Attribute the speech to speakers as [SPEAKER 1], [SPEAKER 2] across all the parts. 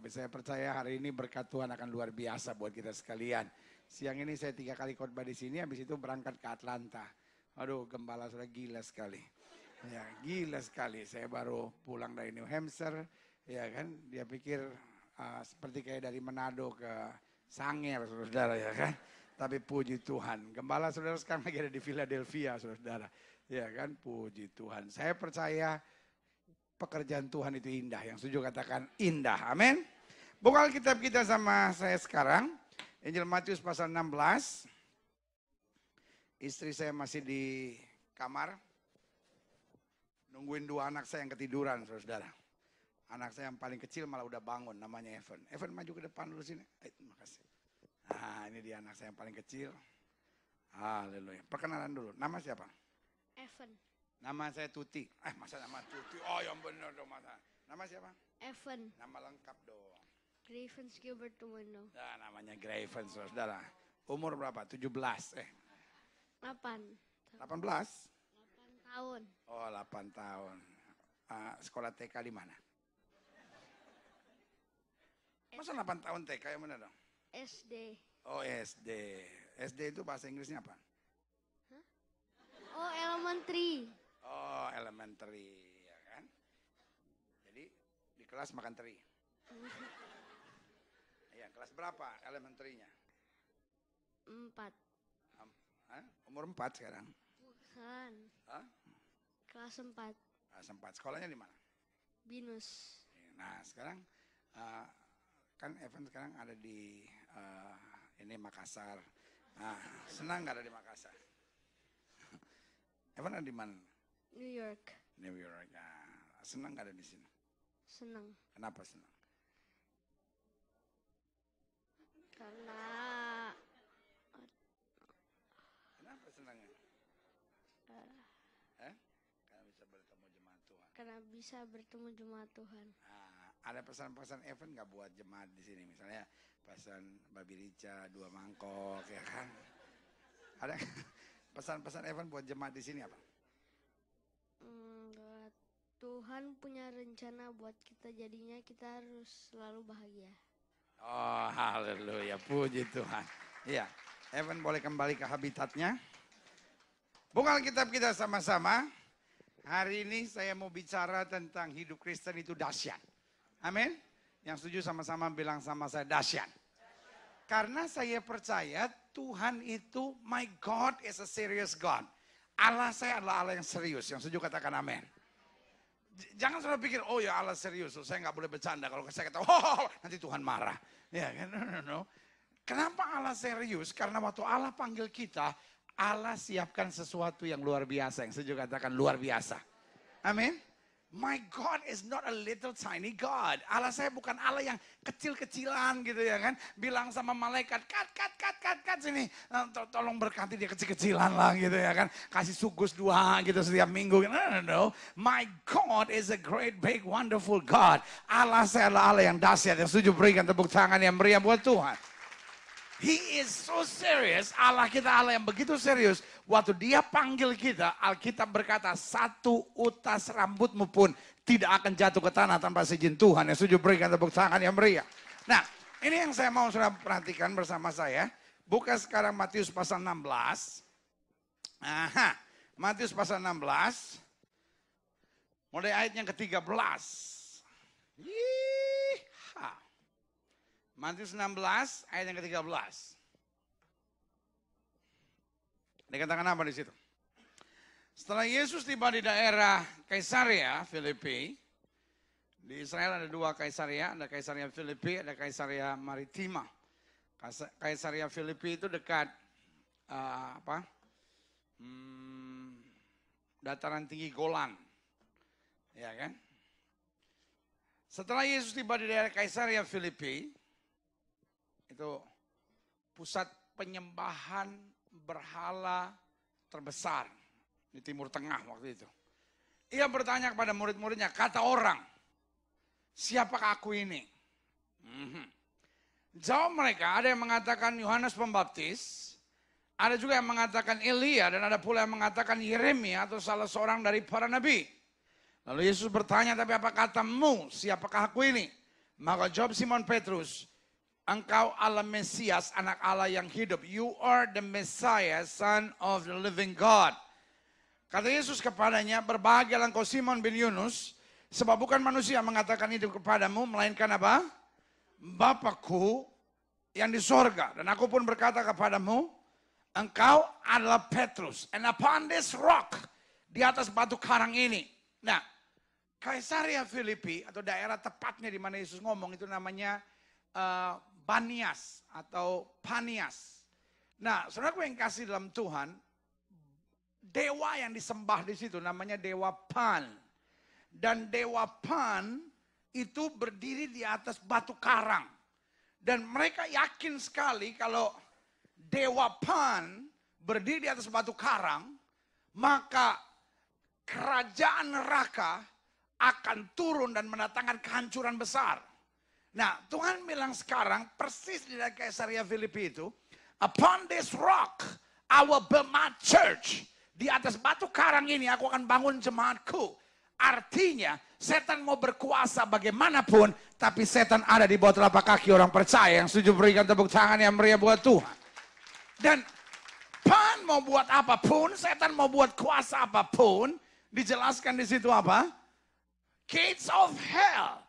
[SPEAKER 1] Tapi saya percaya hari ini berkat Tuhan akan luar biasa buat kita sekalian. Siang ini saya 3 kali khotbah di sini, habis itu berangkat ke Atlanta. Aduh, gembala sudah gila sekali. Ya, gila sekali. Saya baru pulang dari New Hampshire, ya kan? Dia pikir seperti kayak dari Manado ke Sangir, saudara, ya kan? Tapi puji Tuhan, gembala saudara sekarang lagi ada di Philadelphia, saudara. Ya kan, puji Tuhan. Saya percaya pekerjaan Tuhan itu indah. Yang setuju katakan indah, amin. Buka Alkitab kita sama saya sekarang. Injil Matius pasal 16. Istri saya masih di kamar. Nungguin 2 anak saya yang ketiduran, saudara. Anak saya yang paling kecil malah udah bangun, namanya Evan. Evan maju ke depan dulu sini. Terima kasih. Nah, ini dia anak saya yang paling kecil. Haleluya. Perkenalan dulu. Nama siapa?
[SPEAKER 2] Evan.
[SPEAKER 1] Nama saya Tuti. Masa nama Tuti? Oh, yang benar dong masa. Nama siapa?
[SPEAKER 2] Evan.
[SPEAKER 1] Nama lengkap dong.
[SPEAKER 2] Gravens Gilbert Tumeno.
[SPEAKER 1] Nah, namanya Gravens, saudara. Umur berapa? 17.
[SPEAKER 2] 8
[SPEAKER 1] 18?
[SPEAKER 2] 8 tahun.
[SPEAKER 1] Oh, 8 tahun. Sekolah TK di mana? Masa 8 tahun TK yang mana dong?
[SPEAKER 2] SD.
[SPEAKER 1] Oh, SD. SD itu bahasa Inggrisnya apa?
[SPEAKER 2] Hah? Oh, elementary.
[SPEAKER 1] Oh, elementary, ya kan? Jadi di kelas makan teri. Iya, kelas berapa elementarynya?
[SPEAKER 2] 4.
[SPEAKER 1] Umur 4 sekarang?
[SPEAKER 2] Bukan.
[SPEAKER 1] Hah?
[SPEAKER 2] Kelas 4.
[SPEAKER 1] Kelas 4. Sekolahnya di mana?
[SPEAKER 2] Binus.
[SPEAKER 1] Nah, sekarang kan Evan sekarang ada di ini Makassar. Nah, senang nggak ada di Makassar? Evan ada di mana?
[SPEAKER 2] New York.
[SPEAKER 1] New York. Nah, senang nggak ada di sini?
[SPEAKER 2] Senang.
[SPEAKER 1] Kenapa senang?
[SPEAKER 2] Karena
[SPEAKER 1] Kenapa senangnya? Karena bisa bertemu jemaat Tuhan.
[SPEAKER 2] karena bisa bertemu jemaat Tuhan.
[SPEAKER 1] Nah, ada pesan-pesan Evan nggak buat jemaat di sini? Misalnya pesan Babi Rica 2 mangkok, ya kan? Ada pesan-pesan Evan buat jemaat di sini apa?
[SPEAKER 2] Tuhan punya rencana buat kita, jadinya kita harus selalu bahagia.
[SPEAKER 1] Oh, haleluya, puji Tuhan. Iya, Evan boleh kembali ke habitatnya. Buka Alkitab kita sama-sama. Hari ini saya mau bicara tentang hidup Kristen itu dahsyat. Amin. Yang setuju sama-sama bilang sama saya dahsyat. Karena saya percaya Tuhan itu, my God is a serious God. Allah saya adalah Allah yang serius. Yang setuju katakan amin. Jangan selalu pikir, oh ya Allah serius, saya nggak boleh bercanda. Kalau saya kata, oh nanti Tuhan marah. Ya kan, no. Kenapa Allah serius? Karena waktu Allah panggil kita, Allah siapkan sesuatu yang luar biasa. Yang setuju katakan luar biasa. Amin. My God is not a little tiny God. Allah saya bukan Allah yang kecil-kecilan gitu ya kan. Bilang sama malaikat, cut sini. Tolong berkati dia kecil-kecilan lah gitu ya kan. Kasih sugus 2 gitu setiap minggu. No. My God is a great, big, wonderful God. Allah saya adalah Allah yang dahsyat. Yang setuju berikan tepuk tangan yang meriah buat Tuhan. He is so serious. Allah kita Allah yang begitu serius. Waktu dia panggil kita, Alkitab berkata 1 utas rambutmu pun tidak akan jatuh ke tanah tanpa seizin Tuhan. Yang setuju berikan tepuk tangan yang meriah. Nah, ini yang saya mau sudah perhatikan bersama saya. Buka sekarang Matius pasal 16. Matius pasal 16. Mulai ayat yang ke-13. Matius 16 ayat yang ke-13. Dikatakan apa di situ? Setelah Yesus tiba di daerah Kaisarea Filipi, di Israel ada 2 Kaisarea, ada Kaisarea Filipi, ada Kaisarea Maritima. Kaisarea Filipi itu dekat dataran tinggi Golan, ya kan? Setelah Yesus tiba di daerah Kaisarea Filipi, itu pusat penyembahan berhala terbesar di Timur Tengah waktu itu. Ia bertanya kepada murid-muridnya, kata orang, siapakah aku ini? Jawab mereka, ada yang mengatakan Yohanes Pembaptis, ada juga yang mengatakan Elia, dan ada pula yang mengatakan Yeremia atau salah seorang dari para nabi. Lalu Yesus bertanya, tapi apa katamu, siapakah aku ini? Maka jawab Simon Petrus, engkau Allah Mesias, anak Allah yang hidup. You are the Messiah, son of the living God. Kata Yesus kepadanya, berbahagialah engkau Simon bin Yunus, sebab bukan manusia mengatakan itu kepadamu, melainkan apa? Bapakku yang di sorga. Dan aku pun berkata kepadamu, engkau adalah Petrus. And upon this rock, di atas batu karang ini. Nah, Kaisaria Filipi atau daerah tepatnya di mana Yesus ngomong itu namanya Banias atau Panias. Nah, saudaraku yang kasih dalam Tuhan, dewa yang disembah di situ namanya Dewa Pan. Dan Dewa Pan itu berdiri di atas batu karang. Dan mereka yakin sekali kalau Dewa Pan berdiri di atas batu karang, maka kerajaan neraka akan turun dan mendatangkan kehancuran besar. Nah, Tuhan bilang sekarang persis di daerah Kaisaria Filipi itu, upon this rock, I will build my church. Di atas batu karang ini aku akan bangun jemaatku. Artinya setan mau berkuasa bagaimanapun, tapi setan ada di bawah telapak kaki orang percaya yang setuju berikan tepuk tangan yang meriah buat Tuhan. Dan Pan mau buat apapun, setan mau buat kuasa apapun, dijelaskan di situ apa? Gates of hell,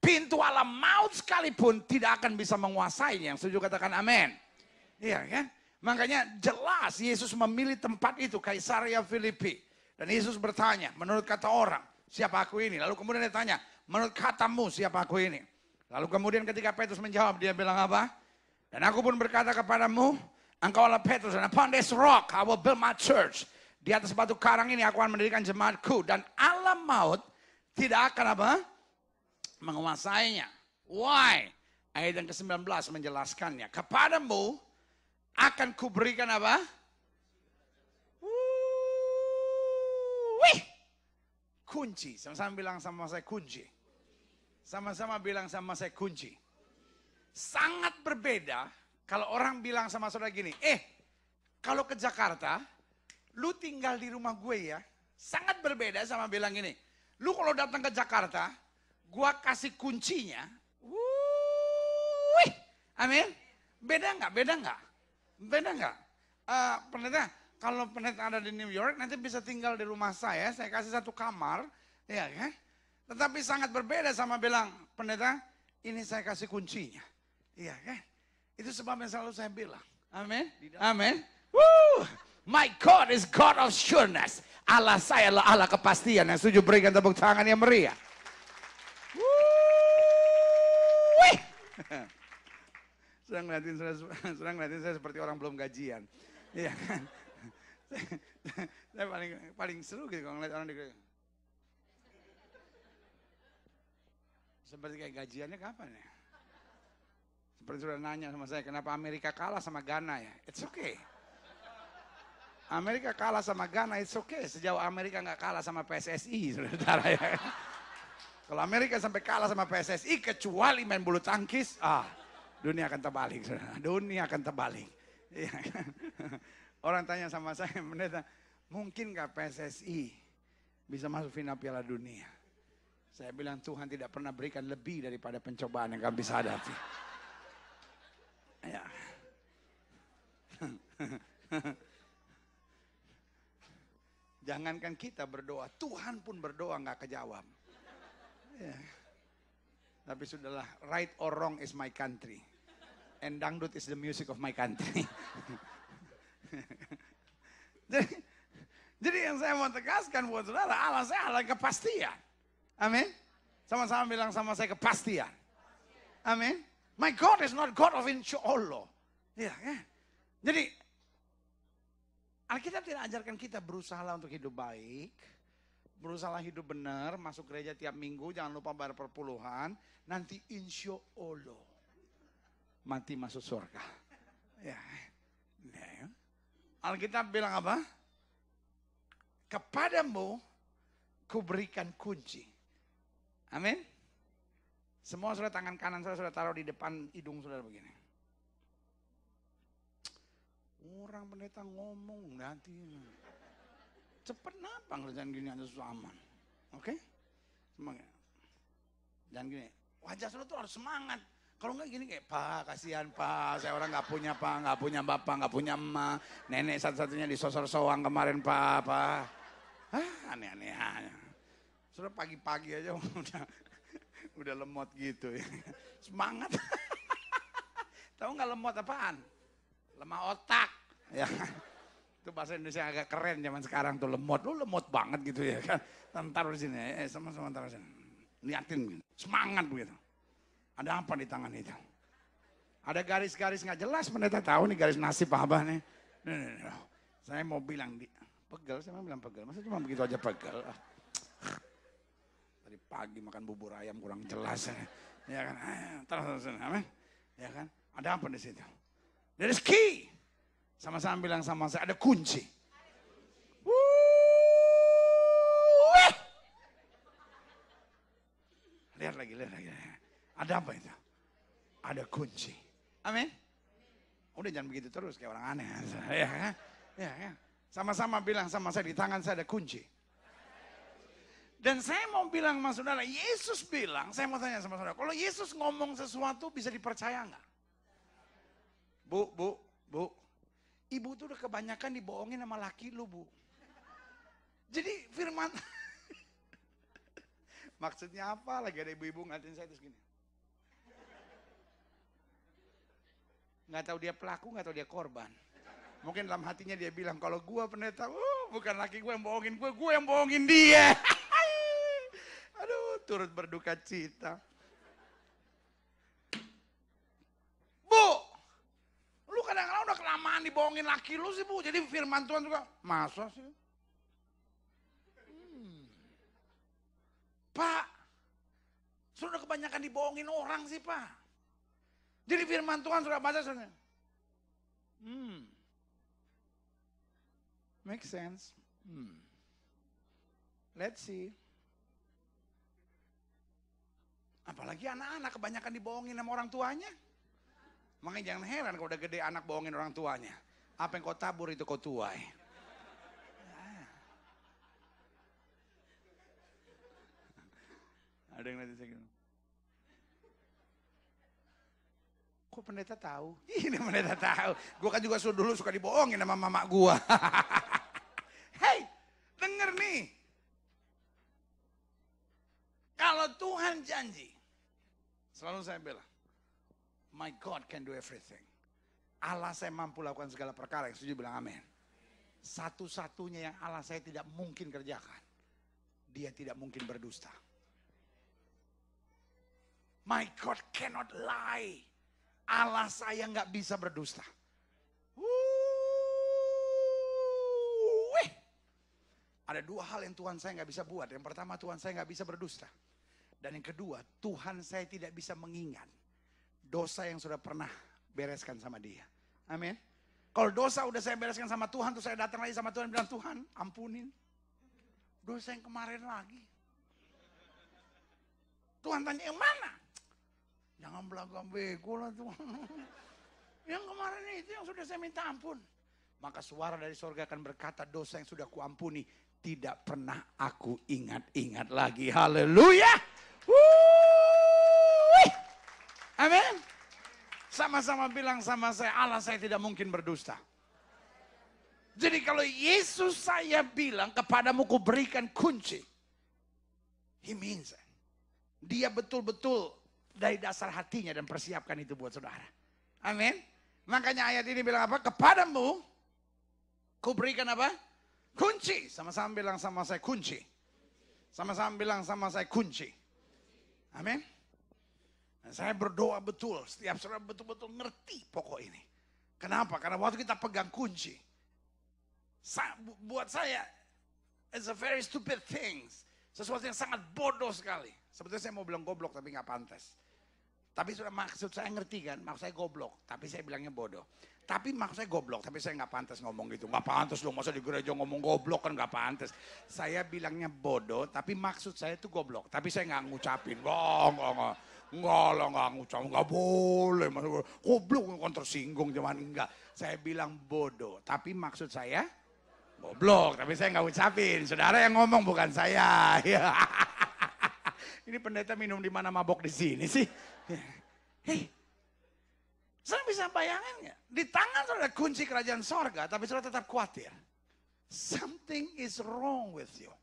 [SPEAKER 1] pintu alam maut sekalipun tidak akan bisa menguasainya. Yang setuju katakan amin. Iya kan? Makanya jelas Yesus memilih tempat itu, Kaisaria Filipi. Dan Yesus bertanya, menurut kata orang, siapa aku ini? Lalu kemudian dia tanya, menurut katamu siapa aku ini? Lalu kemudian ketika Petrus menjawab, dia bilang apa? Dan aku pun berkata kepadamu, engkau adalah Petrus, and upon this rock I will build my church. Di atas batu karang ini aku akan mendirikan jemaatku. Dan alam maut tidak akan apa? Menguasainya. Why? Ayat yang ke-19 menjelaskannya. Kepadamu akan kuberikan apa? Wih! Kunci. Sama-sama bilang sama saya kunci. Sama-sama bilang sama saya kunci. Sangat berbeda kalau orang bilang sama saudara gini, kalau ke Jakarta, lu tinggal di rumah gue ya. Sangat berbeda sama bilang gini, lu kalau datang ke Jakarta, gua kasih kuncinya. Wih! Amin. Beda nggak? Beda nggak? Beda nggak? Pendeta, kalau pendeta ada di New York, nanti bisa tinggal di rumah saya kasih satu kamar, ya kan? Tetapi sangat berbeda sama bilang, pendeta, ini saya kasih kuncinya, iya kan? Itu sebabnya selalu saya bilang, amin, amin. Woo! My God is God of sureness. Allah saya adalah Allah kepastian. Yang setuju berikan tepuk tangan yang meriah. Woo! Sedang ngeliatin saya seperti orang belum gajian. Iya kan? Saya paling seru gitu kalau ngeliat orang di seperti kayak gajiannya kapan ya? Seperti sudah nanya sama saya, kenapa Amerika kalah sama Ghana ya? It's okay. Amerika kalah sama Ghana, it's okay. Sejauh Amerika nggak kalah sama PSSI, saudara ya. Kalau Amerika sampai kalah sama PSSI, kecuali main bulu tangkis, dunia akan terbalik, saudara. Dunia akan terbalik. Iya kan? Orang tanya sama saya, pendeta, mungkin nggak PSSI bisa masuk final Piala Dunia? Saya bilang Tuhan tidak pernah berikan lebih daripada pencobaan yang kami bisa hadapi. Ya. Jangankan kita berdoa, Tuhan pun berdoa nggak kejawab. Ya. Tapi sudahlah, right or wrong is my country. And dangdut is the music of my country. Jadi yang saya mau tegaskan buat saudara, Allah saya Allah kepastian. Amin. Sama-sama bilang sama saya kepastian. Amin. My God is not God of insyaallah. Ya, ya. Jadi Alkitab tidak ajarkan kita berusaha untuk hidup baik, berusaha hidup benar, masuk gereja tiap minggu, jangan lupa bayar perpuluhan, nanti insya Allah mati masuk surga. Ya. Ya. Alkitab bilang apa? Kepadamu kuberikan kunci. Amin. Semua saudara tangan kanan saudara taruh di depan hidung saudara begini. Orang pendeta ngomong nanti. Cepet napa ngerjain gini aja susah aman. Oke? Semangat. Jangan gini. Wajah saudara tuh harus semangat. Kalau enggak gini kayak, Pak kasihan Pak, saya orang nggak punya Pak, nggak punya bapak, nggak punya emak. Nenek satu-satunya disosor soang kemarin Pak. Aneh-aneh aja. Saudara pagi-pagi aja udah lemot gitu ya. Semangat. Tahu nggak lemot apaan? Lemah otak. Ya. Itu bahasa Indonesia agak keren zaman sekarang tuh, lemot. Lu lemot banget gitu ya kan. Taruh di sini, sama-sama taruh di sini. Liatin gitu. Semangat begitu. Ada apa di tangan itu? Ada garis-garis nggak jelas, pendeta tahu nih garis nasib apa nih. Saya mau bilang pegel, saya mau bilang pegel. Masa cuma begitu aja pegel? Tadi pagi makan bubur ayam kurang jelas. Ya kan? Terus, amin. Ya kan? Ada apa di situ? There is key. Sama-sama bilang sama saya, ada kunci. Lihat lagi. Ada apa itu? Ada kunci. Amin. Udah jangan begitu terus kayak orang aneh. Ya. Sama-sama bilang sama saya, di tangan saya ada kunci. Dan saya mau bilang sama saudara, Yesus bilang, saya mau tanya sama saudara, kalau Yesus ngomong sesuatu bisa dipercaya nggak? Bu, ibu tuh udah kebanyakan dibohongin sama laki lu, Bu. Jadi firman, maksudnya apa? Lagi ada ibu-ibu ngatain saya terus gini. Nggak tahu dia pelaku, nggak tahu dia korban. Mungkin dalam hatinya dia bilang, kalau gue pendeta, bukan laki gue yang bohongin gue yang bohongin dia. Aduh, turut berduka cita. Bu, lu kadang-kadang udah kelamaan dibohongin laki lu sih Bu. Jadi firman Tuhan juga, masa sih? Pak, sudah kebanyakan dibohongin orang sih Pak. Jadi firman Tuhan sudah baca sana. Make sense. Let's see. Apalagi anak-anak kebanyakan dibohongin sama orang tuanya. Makanya jangan heran kalau udah gede anak bohongin orang tuanya. Apa yang kau tabur itu kau tuai. Ada yang nanti saya gitu. Kok pendeta tahu? Ini pendeta tahu. Gue kan juga dulu suka dibohongin sama mama gue. Hei, denger nih. Kalau Tuhan janji, selalu saya bilang, my God can do everything. Allah saya mampu lakukan segala perkara, yang setuju bilang amin. Satu-satunya yang Allah saya tidak mungkin kerjakan, dia tidak mungkin berdusta. My God cannot lie. Allah saya nggak bisa berdusta. Ada dua hal yang Tuhan saya nggak bisa buat. Yang pertama, Tuhan saya nggak bisa berdusta. Dan yang kedua, Tuhan saya tidak bisa mengingat dosa yang sudah pernah bereskan sama dia. Amin. Kalau dosa udah saya bereskan sama Tuhan, terus saya datang lagi sama Tuhan bilang, Tuhan ampunin dosa yang kemarin lagi. Tuhan tanya, yang mana? Jangan belagak bego lah Tuhan. Yang kemarin itu yang sudah saya minta ampun. Maka suara dari surga akan berkata, dosa yang sudah kuampuni tidak pernah aku ingat-ingat lagi. Haleluya. Amin. Sama-sama bilang sama saya, Allah saya tidak mungkin berdusta. Jadi kalau Yesus saya bilang kepadamu ku berikan kunci, He means it. Dia betul-betul dari dasar hatinya dan persiapkan itu buat saudara. Amin. Makanya ayat ini bilang apa? Kepadamu ku berikan apa? Kunci. Sama-sama bilang sama saya kunci. Sama-sama bilang sama saya kunci. Amin. Nah, saya berdoa betul. Setiap saudara betul-betul ngerti pokok ini. Kenapa? Karena waktu kita pegang kunci. Buat saya, it's a very stupid things. Sesuatu yang sangat bodoh sekali. Sebetulnya saya mau bilang goblok tapi nggak pantas. Tapi sudah maksud saya ngerti kan, maksud saya goblok, tapi saya bilangnya bodoh. Tapi maksud saya goblok, tapi saya nggak pantas ngomong gitu. Nggak pantas dong, masa di gereja ngomong goblok kan nggak pantas. Saya bilangnya bodoh, tapi maksud saya itu goblok. Tapi saya nggak ngucapin, nggak ngucapin, nggak boleh. Goblok kan tersinggung, cuman enggak. Saya bilang bodoh, tapi maksud saya goblok, tapi saya nggak ucapin. Saudara yang ngomong bukan saya. Ini pendeta minum di mana mabok di sini sih? Hei, saya bisa bayangin nggak? Di tangan saudara kunci kerajaan sorga, tapi saudara tetap khawatir. Something is wrong with you.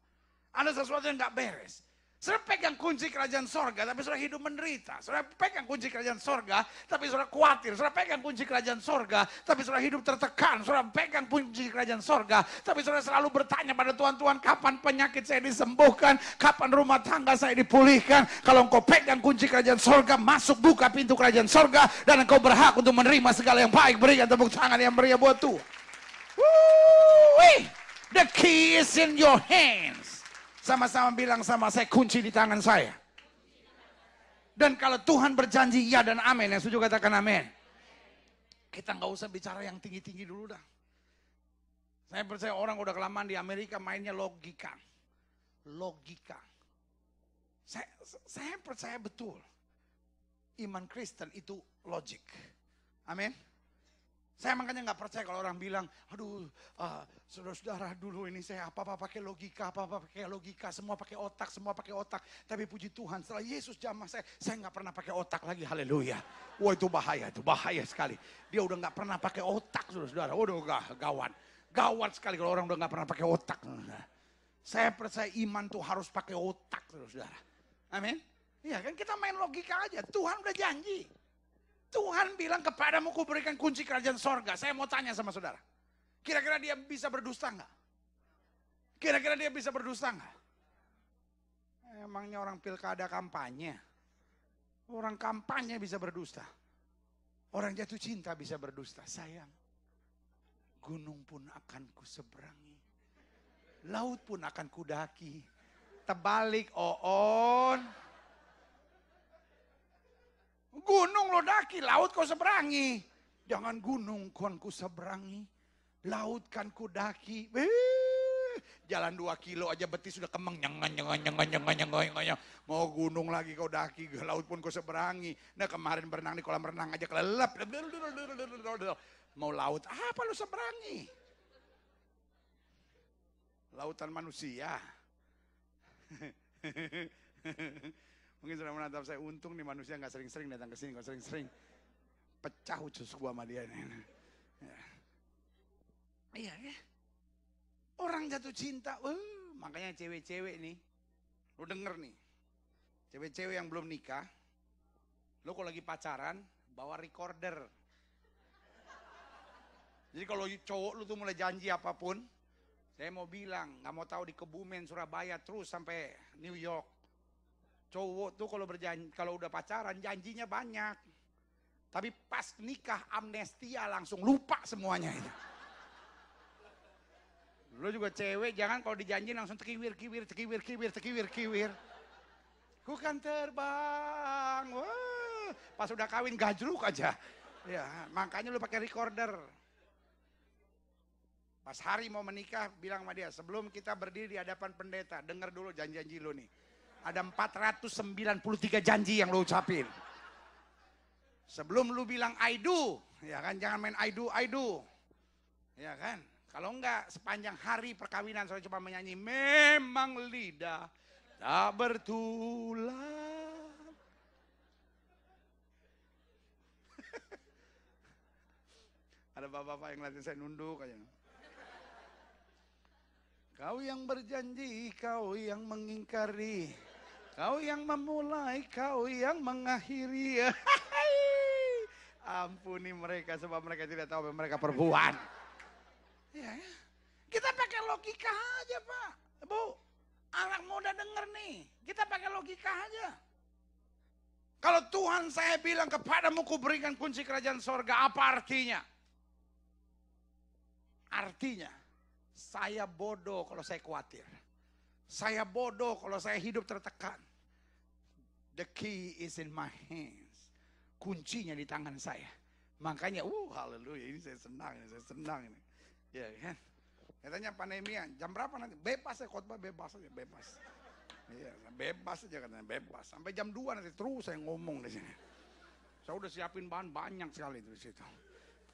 [SPEAKER 1] Ada sesuatu yang nggak beres. Saudara pegang kunci kerajaan sorga, tapi saudara hidup menderita. Saudara pegang kunci kerajaan sorga, tapi saudara khawatir. Saudara pegang kunci kerajaan sorga, tapi saudara hidup tertekan. Saudara pegang kunci kerajaan sorga, tapi saudara selalu bertanya pada Tuhan, Tuhan kapan penyakit saya disembuhkan? Kapan rumah tangga saya dipulihkan? Kalau engkau pegang kunci kerajaan sorga, masuk buka pintu kerajaan sorga, dan engkau berhak untuk menerima segala yang baik. Berikan tepuk tangan yang meriah buat Tuhan. The key is in your hands. Sama-sama bilang sama saya, kunci di tangan saya. Dan kalau Tuhan berjanji ya dan amin, yang setuju katakan amin. Kita nggak usah bicara yang tinggi-tinggi dulu dah. Saya percaya orang udah kelamaan di Amerika mainnya logika. Logika. Saya percaya betul. Iman Kristen itu logik. Amin. Saya makanya nggak percaya kalau orang bilang, aduh, saudara-saudara dulu ini saya apa-apa pakai logika, apa-apa pakai logika, semua pakai otak, semua pakai otak. Tapi puji Tuhan, setelah Yesus jamah saya nggak pernah pakai otak lagi, haleluya. Wah itu bahaya sekali. Dia udah nggak pernah pakai otak, saudara-saudara. Waduh, gawat sekali kalau orang udah nggak pernah pakai otak. Saya percaya iman tuh harus pakai otak, saudara-saudara. Amin. Iya kan kita main logika aja. Tuhan udah janji. Tuhan bilang kepadamu ku berikan kunci kerajaan sorga. Saya mau tanya sama saudara. Kira-kira dia bisa berdusta enggak? Kira-kira dia bisa berdusta enggak? Emangnya orang pilkada kampanye? Orang kampanye bisa berdusta. Orang jatuh cinta bisa berdusta. Sayang, gunung pun akan kuseberangi. Laut pun akan kudaki. Terbalik, on. Gunung lo daki, laut kau seberangi. Jangan gunung kan ku seberangi, laut kan ku daki. Jalan 2 kilo aja betis sudah kemeng. Mau gunung lagi kau daki, laut pun kau seberangi. Nah kemarin berenang di kolam renang aja kelelep. Mau laut apa lu seberangi? Lautan manusia. Mungkin sudah menatap saya, untung nih manusia nggak sering-sering datang ke sini, nggak sering-sering pecah usus gua sama dia nih. Iya ya. Orang jatuh cinta, makanya cewek-cewek nih, lu denger nih, cewek-cewek yang belum nikah, lu kalau lagi pacaran bawa recorder. Jadi kalau cowok lu tuh mulai janji apapun, saya mau bilang, nggak mau tahu di Kebumen, Surabaya, terus sampai New York. Cowok tuh kalau berjanji, kalau udah pacaran janjinya banyak. Tapi pas nikah amnesia langsung lupa semuanya itu. Lo juga cewek jangan kalau dijanji langsung tekiwir. Ku kan terbang. Wah, pas udah kawin gajruk aja. Ya, makanya lu pakai recorder. Pas hari mau menikah bilang sama dia, sebelum kita berdiri di hadapan pendeta, dengar dulu janji-janji lo nih. Ada 493 janji yang lo ucapin. Sebelum lu bilang I do, ya kan, jangan main I do. Ya kan? Kalau enggak sepanjang hari perkawinan saya coba menyanyi memang lidah tak bertulang. Ada bapak-bapak yang ngeliatin saya nunduk aja. Kau yang berjanji, kau yang mengingkari, kau yang memulai, kau yang mengakhiri. Ampuni mereka sebab mereka tidak tahu apa yang mereka perbuat. Ya, kita pakai logika aja Pak, Bu. Anak muda denger nih, kita pakai logika aja. Kalau Tuhan saya bilang kepadamu ku berikan kunci kerajaan sorga, apa artinya? Artinya, saya bodoh kalau saya khawatir. Saya bodoh kalau saya hidup tertekan. The key is in my hands. Kuncinya di tangan saya. Makanya, haleluya, ini saya senang ini. Ya kan? Katanya Nehemia, jam berapa nanti? Bebas ya khotbah, bebas aja, bebas. Iya, bebas aja katanya, bebas. Sampai jam 2 nanti terus saya ngomong di sini. Saya udah siapin bahan banyak sekali di situ.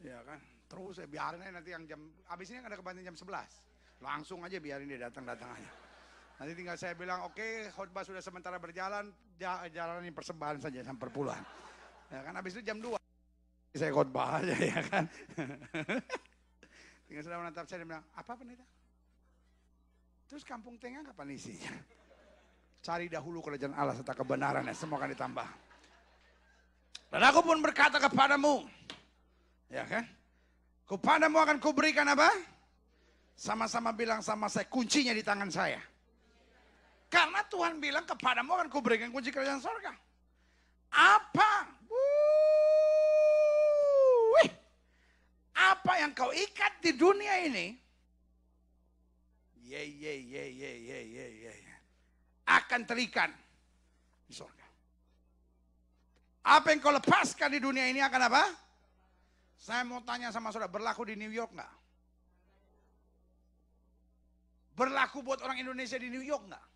[SPEAKER 1] Ya kan? Terus saya biarin aja nanti yang jam, abis ini ada kebanyakan jam 11. Langsung aja biarin dia datang aja. Nanti tinggal saya bilang, oke, khotbah sudah sementara berjalan, jalani persembahan saja sampai perpuluhan. Ya kan, habis itu jam 2 saya khotbah aja ya kan. Tinggal sudah menatap saya dan bilang, apa pendeta? Terus kampung tengah kapan isinya? Cari dahulu kerajaan Allah serta kebenaran dan semua akan ditambah. Dan aku pun berkata kepadamu, ya kan? Kepadamu akan kuberikan apa? Sama-sama bilang sama saya, kuncinya di tangan saya. Karena Tuhan bilang kepadamu akan kuberikan kunci kerajaan sorga. Apa? Apa yang kau ikat di dunia ini? Akan terikat di sorga. Apa yang kau lepaskan di dunia ini akan apa? Saya mau tanya sama saudara, berlaku di New York nggak? Berlaku buat orang Indonesia di New York nggak?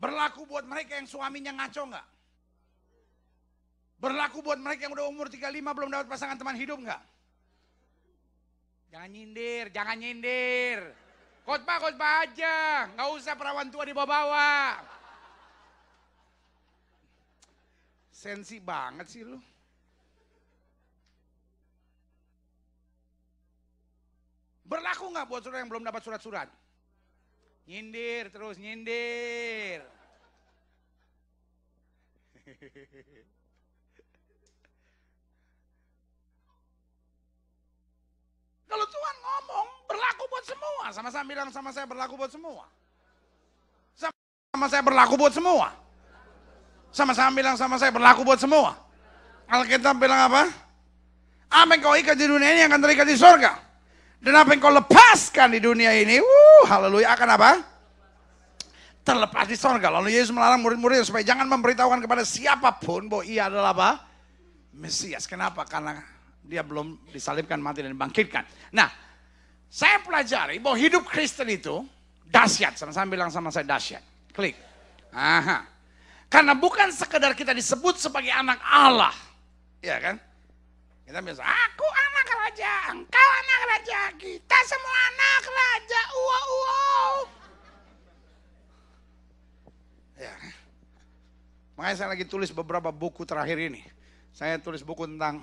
[SPEAKER 1] Berlaku buat mereka yang suaminya ngaco nggak? Berlaku buat mereka yang udah umur 35 belum dapat pasangan teman hidup nggak? Jangan nyindir, jangan nyindir. Khotbah aja, nggak usah perawan tua dibawa-bawa. Sensi banget sih lu. Berlaku nggak buat saudara yang belum dapat surat-surat? Nyindir terus, nyindir. Kalau Tuhan ngomong, berlaku buat semua. Sama-sama bilang sama saya, berlaku buat semua. Sama saya, berlaku buat semua. Sama-sama bilang sama saya, berlaku buat semua. Alkitab bilang apa? Apa yang kau ikat di dunia ini akan terikat di surga. Dan apa yang kau lepaskan di dunia ini, haleluya, akan apa? Terlepas di surga. Lalu Yesus melarang murid-muridnya supaya jangan memberitahukan kepada siapapun bahwa ia adalah apa? Mesias. Kenapa? Karena dia belum disalibkan, mati, dan dibangkitkan. Nah, saya pelajari bahwa hidup Kristen itu dahsyat. Sama-sama bilang sama saya, dahsyat. Klik. Aha. Karena bukan sekedar kita disebut sebagai anak Allah. Ya kan? Kita biasa, aku anak raja, engkau anak raja, kita semua anak raja. Wow. Ya. Makanya saya lagi tulis beberapa buku terakhir ini. Saya tulis buku tentang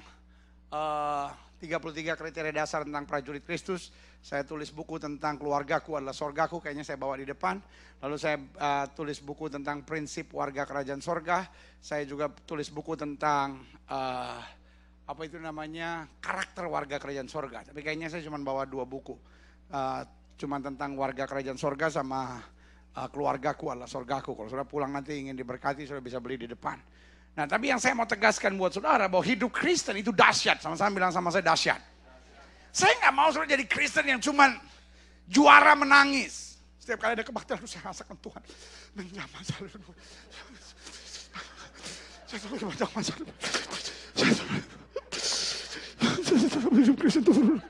[SPEAKER 1] 33 kriteria dasar tentang prajurit Kristus. Saya tulis buku tentang keluargaku adalah sorgaku, kayaknya saya bawa di depan. Lalu saya tulis buku tentang prinsip warga kerajaan sorga. Saya juga tulis buku tentang apa itu namanya, karakter warga kerajaan sorga. Tapi kayaknya saya cuma bawa 2 buku. Cuma tentang warga kerajaan sorga sama keluargaku adalah sorgaku. Kalau saudara pulang nanti ingin diberkati, saudara bisa beli di depan. Nah, tapi yang saya mau tegaskan buat saudara bahwa hidup Kristen itu dahsyat. Sama-sama bilang sama saya, dahsyat. Saya nggak mau saudara jadi Kristen yang cuma juara menangis. Setiap kali ada kebaktian harus saya rasakan Tuhan menjamah saya. Hidup Kristen turun.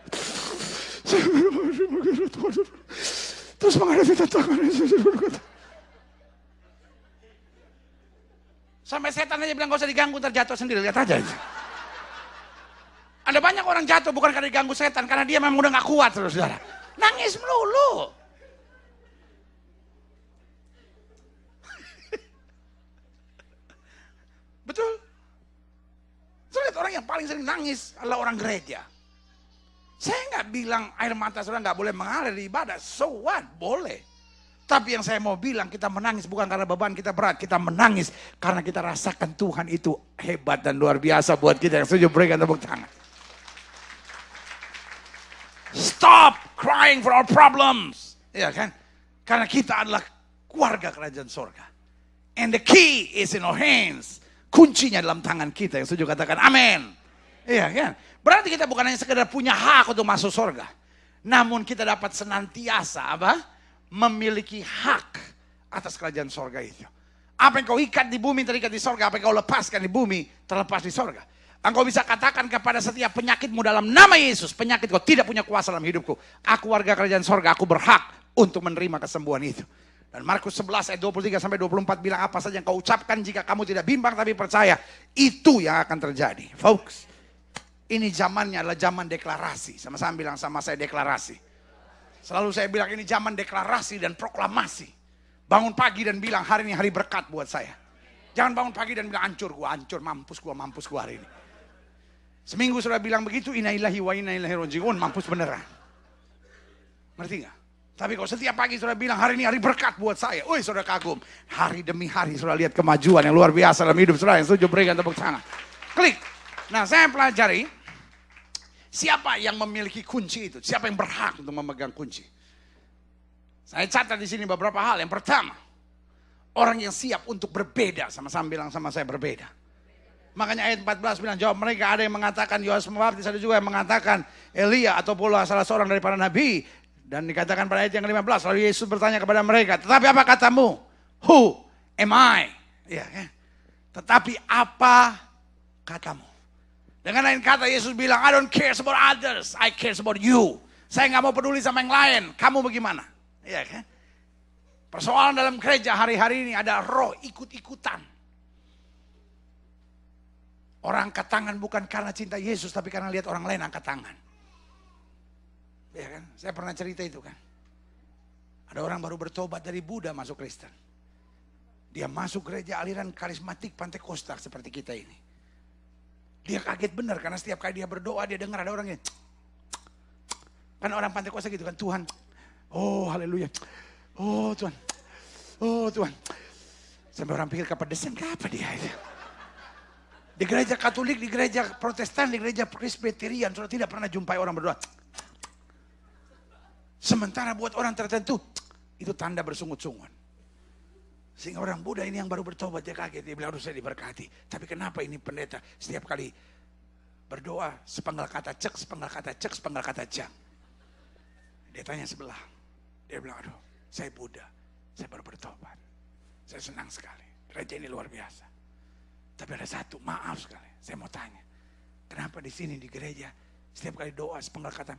[SPEAKER 1] Terus menghadapi tantangan yang sampai setan aja bilang gak usah diganggu, ntar jatuh sendiri, lihat aja. Ada banyak orang jatuh bukan karena diganggu setan, karena dia memang udah gak kuat, saudara. Nangis melulu. Betul. Lihat orang yang paling sering nangis adalah orang gereja. Saya nggak bilang air mata saudara nggak boleh mengalir di ibadah, so what? Boleh. Tapi yang saya mau bilang, kita menangis bukan karena beban kita berat, kita menangis karena kita rasakan Tuhan itu hebat dan luar biasa buat kita. Yang setuju berikan tepuk tangan. Stop crying for our problems, ya kan? Karena kita adalah keluarga kerajaan sorga. And the key is in our hands. Kuncinya dalam tangan kita. Yang setuju katakan amin. Iya kan? Berarti kita bukan hanya sekedar punya hak untuk masuk surga. Namun kita dapat senantiasa apa? Memiliki hak atas kerajaan surga itu. Apa yang kau ikat di bumi terikat di surga. Apa yang kau lepaskan di bumi terlepas di surga. Engkau bisa katakan kepada setiap penyakitmu dalam nama Yesus. Penyakit kau tidak punya kuasa dalam hidupku. Aku warga kerajaan surga. Aku berhak untuk menerima kesembuhan itu. Dan Markus 11 ayat 23 sampai 24 bilang apa saja yang kau ucapkan jika kamu tidak bimbang tapi percaya. Itu yang akan terjadi. Folks. Ini zamannya adalah zaman deklarasi. Sama-sama bilang sama saya deklarasi. Selalu saya bilang ini zaman deklarasi dan proklamasi. Bangun pagi dan bilang hari ini hari berkat buat saya. Jangan bangun pagi dan bilang hancur, mampus gua hari ini. Seminggu sudah bilang begitu, inna lillahi wa inna ilaihi raji'un, mampus beneran. Ngerti gak? Tapi kalau setiap pagi sudah bilang hari ini hari berkat buat saya. Woi saudara kagum. Hari demi hari sudah lihat kemajuan yang luar biasa dalam hidup saudara. Yang setuju berikan tepuk tangan. Klik. Nah saya pelajari. Siapa yang memiliki kunci itu? Siapa yang berhak untuk memegang kunci? Saya catat di sini beberapa hal. Yang pertama. Orang yang siap untuk berbeda. Sama-sama bilang sama saya berbeda. Makanya ayat 14 bilang jawab mereka. Ada yang mengatakan Yohanes Pembaptis. Ada juga yang mengatakan Elia atau pula salah seorang dari para nabi. Dan dikatakan pada ayat yang ke-15, lalu Yesus bertanya kepada mereka, tetapi apa katamu? Who am I? Ya, kan? Tetapi apa katamu? Dengan lain kata Yesus bilang, I don't care about others, I care about you. Saya nggak mau peduli sama yang lain, kamu bagaimana? Ya, kan? Persoalan dalam gereja hari-hari ini ada roh ikut-ikutan. Orang angkat tangan bukan karena cinta Yesus, tapi karena lihat orang lain angkat tangan. Ya kan? Saya pernah cerita itu kan. Ada orang baru bertobat dari Buddha masuk Kristen. Dia masuk gereja aliran karismatik Pantekostal seperti kita ini. Dia kaget benar karena setiap kali dia berdoa dia dengar ada orangnya. Kan orang Pantekostal gitu kan, Tuhan. Oh haleluya. Oh Tuhan. Oh Tuhan. Sampai orang pikir kepedesan ke apa dia itu. Di gereja Katolik, di gereja Protestan, di gereja Presbyterian sudah tidak pernah jumpai orang berdoa. Sementara buat orang tertentu, itu tanda bersungut-sungut. Sehingga orang Buddha ini yang baru bertobat, dia kaget. Dia bilang, harus saya diberkati. Tapi kenapa ini pendeta setiap kali berdoa, sepenggal kata cek, sepenggal kata cek, sepenggal kata cek. Dia tanya sebelah. Dia bilang, aduh, saya Buddha. Saya baru bertobat. Saya senang sekali. Gereja ini luar biasa. Tapi ada satu, maaf sekali. Saya mau tanya. Kenapa di sini di gereja, setiap kali doa, sepenggal kata,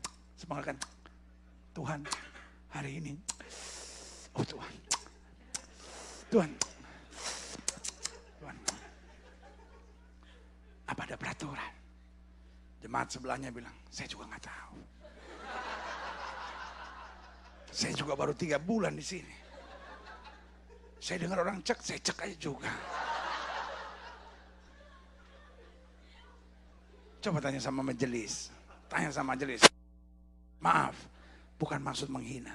[SPEAKER 1] Tuhan, hari ini, oh Tuhan, Tuhan, apa ada peraturan? Jemaat sebelahnya bilang, saya juga nggak tahu. Saya juga baru 3 bulan di sini. Saya dengar orang cek, saya cek aja juga. Coba tanya sama majelis, Maaf. Bukan maksud menghina.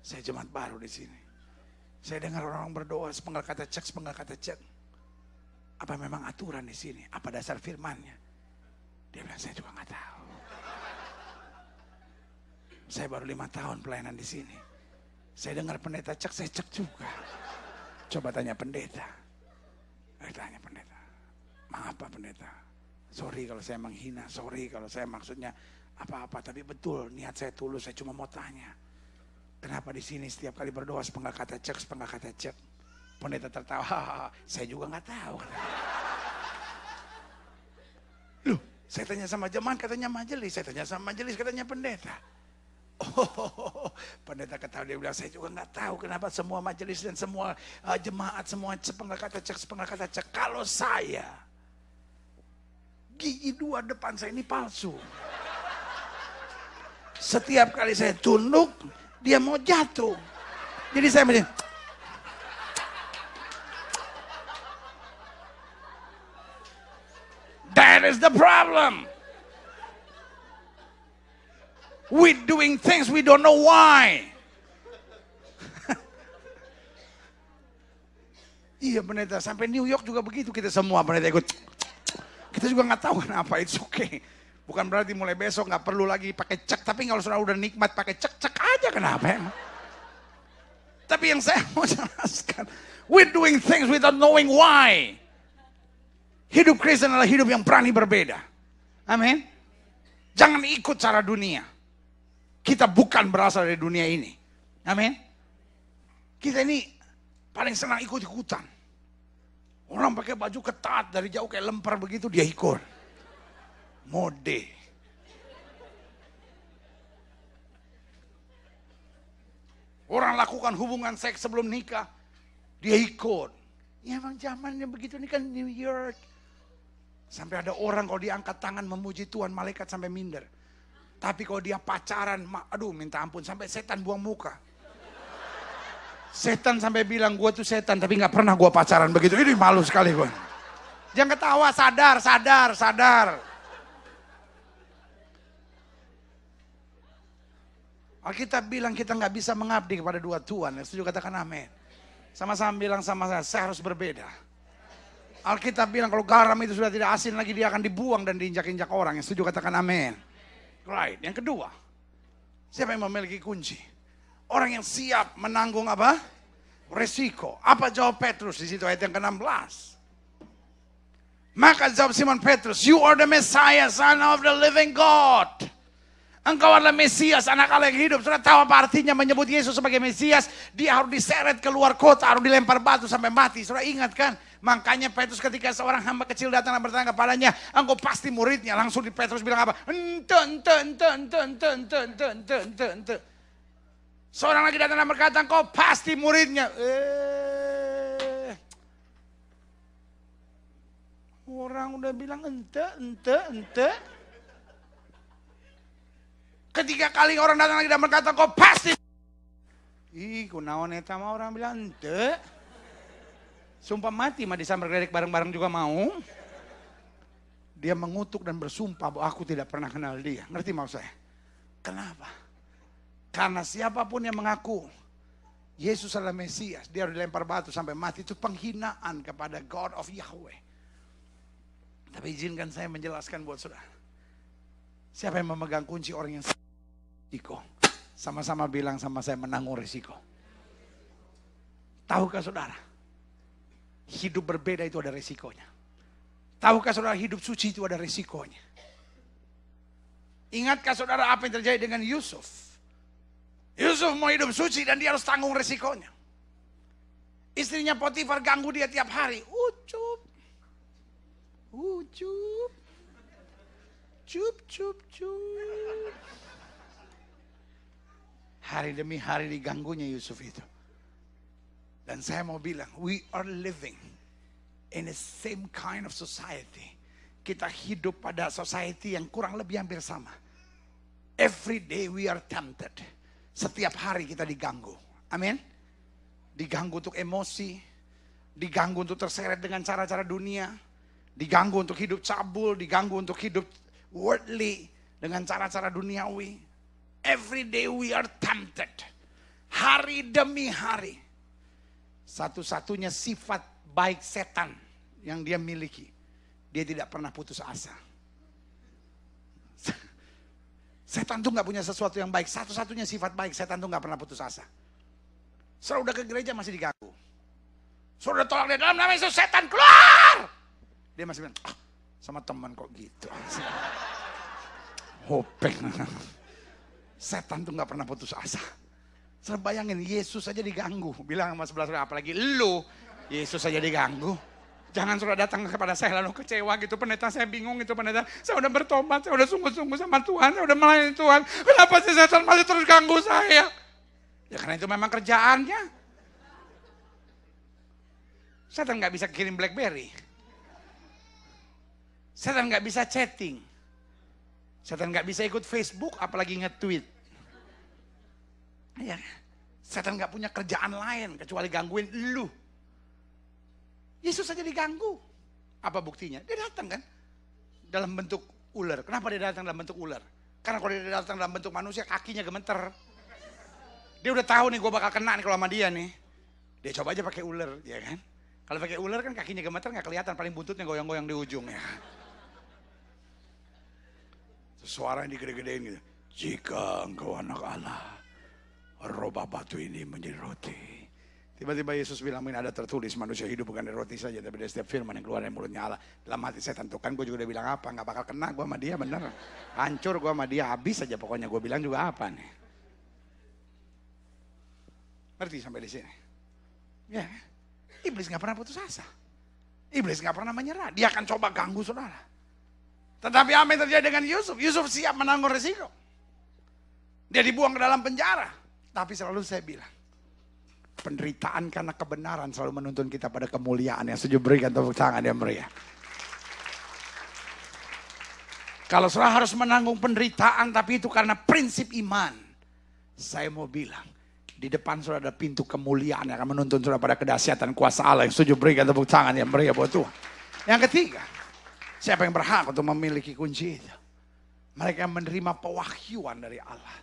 [SPEAKER 1] Saya jemaat baru di sini. Saya dengar orang berdoa sepenggal kata cek, sepenggal kata cek. Apa memang aturan di sini? Apa dasar firmannya? Dia bilang saya juga nggak tahu. Saya baru 5 tahun pelayanan di sini. Saya dengar pendeta cek, saya cek juga. Coba tanya pendeta. Tanya pendeta. Maaf Pak pendeta. Sorry kalau saya menghina. Sorry kalau saya maksudnya apa-apa, tapi betul niat saya tulus. Saya cuma mau tanya, kenapa di sini setiap kali berdoa sepenggal kata cek, sepenggal kata cek? Pendeta tertawa, saya juga nggak tahu. Loh, saya tanya sama jemaat katanya majelis, saya tanya sama majelis katanya pendeta. Oh, pendeta ketawa, dia bilang saya juga nggak tahu kenapa semua majelis dan semua jemaat semua sepenggal kata cek, sepenggal kata cek. Kalau saya gigi 2 depan saya ini palsu. Setiap kali saya tunduk, dia mau jatuh. Jadi saya mesti. That is the problem. We doing things we don't know why. Iya pendeta, sampai New York juga begitu kita semua pendeta ikut. Kita juga nggak tahu kenapa, it's okay. Bukan berarti mulai besok nggak perlu lagi pakai cek, tapi kalau sudah udah nikmat pakai cek aja kenapa ya? Tapi yang saya mau jelaskan, we're doing things without knowing why. Hidup Kristen adalah hidup yang berani berbeda. Amin. Jangan ikut cara dunia. Kita bukan berasal dari dunia ini. Amin. Kita ini paling senang ikut-ikutan. Orang pakai baju ketat dari jauh kayak lempar begitu dia ikut. Mode. Orang lakukan hubungan seks sebelum nikah, dia ikut. Ya emang zamannya begitu, ini kan New York. Sampai ada orang kalau diangkat tangan memuji Tuhan, malaikat sampai minder. Tapi kalau dia pacaran, aduh minta ampun, sampai setan buang muka. Setan sampai bilang, gue tuh setan tapi gak pernah gue pacaran begitu. Ini malu sekali gue. Jangan ketawa, sadar. Alkitab bilang kita gak bisa mengabdi kepada dua Tuhan. Setuju katakan amin. Sama-sama bilang sama saya harus berbeda. Alkitab bilang kalau garam itu sudah tidak asin lagi, dia akan dibuang dan diinjak-injak orang. Yang setuju katakan amin. Right. Yang kedua, siapa yang memiliki kunci? Orang yang siap menanggung apa? Resiko. Apa jawab Petrus di situ ayat yang ke-16? Maka jawab Simon Petrus, you are the Messiah, son of the living God. Engkau adalah Mesias, anak Allah yang hidup. Sudah tahu apa artinya menyebut Yesus sebagai Mesias? Dia harus diseret keluar kota, harus dilempar batu sampai mati. Sudah ingat kan? Makanya Petrus ketika seorang hamba kecil datang dan bertanya kepadanya, engkau pasti muridnya. Langsung di Petrus bilang apa? Ente. Seorang lagi datang dan berkata, engkau pasti muridnya. Orang udah bilang ente. Ketiga kali orang datang lagi dan berkata, kau pasti. Ih, kunaon eta mah orang bilang ente. Sumpah mati mah disambar geledek bareng-bareng juga mau. Dia mengutuk dan bersumpah bahwa aku tidak pernah kenal dia. Ngerti maksud saya? Kenapa? Karena siapapun yang mengaku Yesus adalah Mesias, dia harus dilempar batu sampai mati. Itu penghinaan kepada God of Yahweh. Tapi izinkan saya menjelaskan buat saudara. Siapa yang memegang kunci? Orang yang risiko. Sama-sama bilang sama saya, menanggung risiko. Tahukah saudara? Hidup berbeda itu ada risikonya. Tahukah saudara, hidup suci itu ada risikonya. Ingatkah saudara apa yang terjadi dengan Yusuf? Yusuf mau hidup suci dan dia harus tanggung risikonya. Istrinya Potifar ganggu dia tiap hari. Ucup. Cup. Hari demi hari diganggunya Yusuf itu. Dan saya mau bilang, we are living in the same kind of society. Kita hidup pada society yang kurang lebih hampir sama. Every day we are tempted. Setiap hari kita diganggu. Amin. Diganggu untuk emosi. Diganggu untuk terseret dengan cara-cara dunia. Diganggu untuk hidup cabul. Diganggu untuk hidup worldly. Dengan cara-cara duniawi. Every day we are tempted. Hari demi hari. Satu-satunya sifat baik setan yang dia miliki. Dia tidak pernah putus asa. Setan tuh gak punya sesuatu yang baik. Satu-satunya sifat baik setan tuh gak pernah putus asa. Saudara udah ke gereja masih diganggu. Saudara tolak dia dalam nama Yesus, setan keluar. Dia masih bilang, sama teman kok gitu. Hopeng. Setan tuh gak pernah putus asa. Saya bayangin Yesus aja diganggu. Bilang sama sebelah saudara, apalagi lu. Yesus aja diganggu. Jangan saudara datang kepada saya lalu kecewa gitu. Pendeta saya bingung gitu pendeta. Saya udah bertobat, saya udah sungguh-sungguh sama Tuhan. Saya udah melayani Tuhan. Kenapa sih setan masih terus ganggu saya? Ya karena itu memang kerjaannya. Setan gak bisa kirim BlackBerry. Setan gak bisa chatting. Setan gak bisa ikut Facebook apalagi nge-tweet. Ya, setan gak punya kerjaan lain kecuali gangguin lu. Yesus saja diganggu. Apa buktinya? Dia datang kan dalam bentuk ular. Kenapa dia datang dalam bentuk ular? Karena kalau dia datang dalam bentuk manusia kakinya gemeter. Dia udah tahu nih gue bakal kena nih kalau sama dia nih. Dia coba aja pakai ular, ya kan? Kalau pakai ular kan kakinya gemeter nggak kelihatan, paling buntutnya goyang-goyang di ujung ya. Suara yang digede-gedein gitu. Jika engkau anak Allah, rubah batu ini menjadi roti. Tiba-tiba Yesus bilang, ini ada tertulis manusia hidup bukan dari roti saja, tapi dari setiap firman yang keluar dari mulutnya Allah. Dalam hati saya tentukan, gue juga udah bilang apa, nggak bakal kena gue sama dia bener. Hancur gue sama dia, habis aja pokoknya. Gue bilang juga apa nih. Ngerti sampai di sini? Ya, iblis nggak pernah putus asa. Iblis nggak pernah menyerah. Dia akan coba ganggu saudara. Tetapi apa yang terjadi dengan Yusuf? Yusuf siap menanggung resiko. Dia dibuang ke dalam penjara. Tapi selalu saya bilang, penderitaan karena kebenaran selalu menuntun kita pada kemuliaan. Yang setuju berikan tepuk tangan yang meriah. Kalau saudara harus menanggung penderitaan, tapi itu karena prinsip iman. Saya mau bilang, di depan saudara ada pintu kemuliaan yang akan menuntun saudara pada kedahsyatan kuasa Allah. Yang setuju berikan tepuk tangan yang meriah buat Tuhan. Yang ketiga, siapa yang berhak untuk memiliki kunci itu? Mereka yang menerima pewahyuan dari Allah.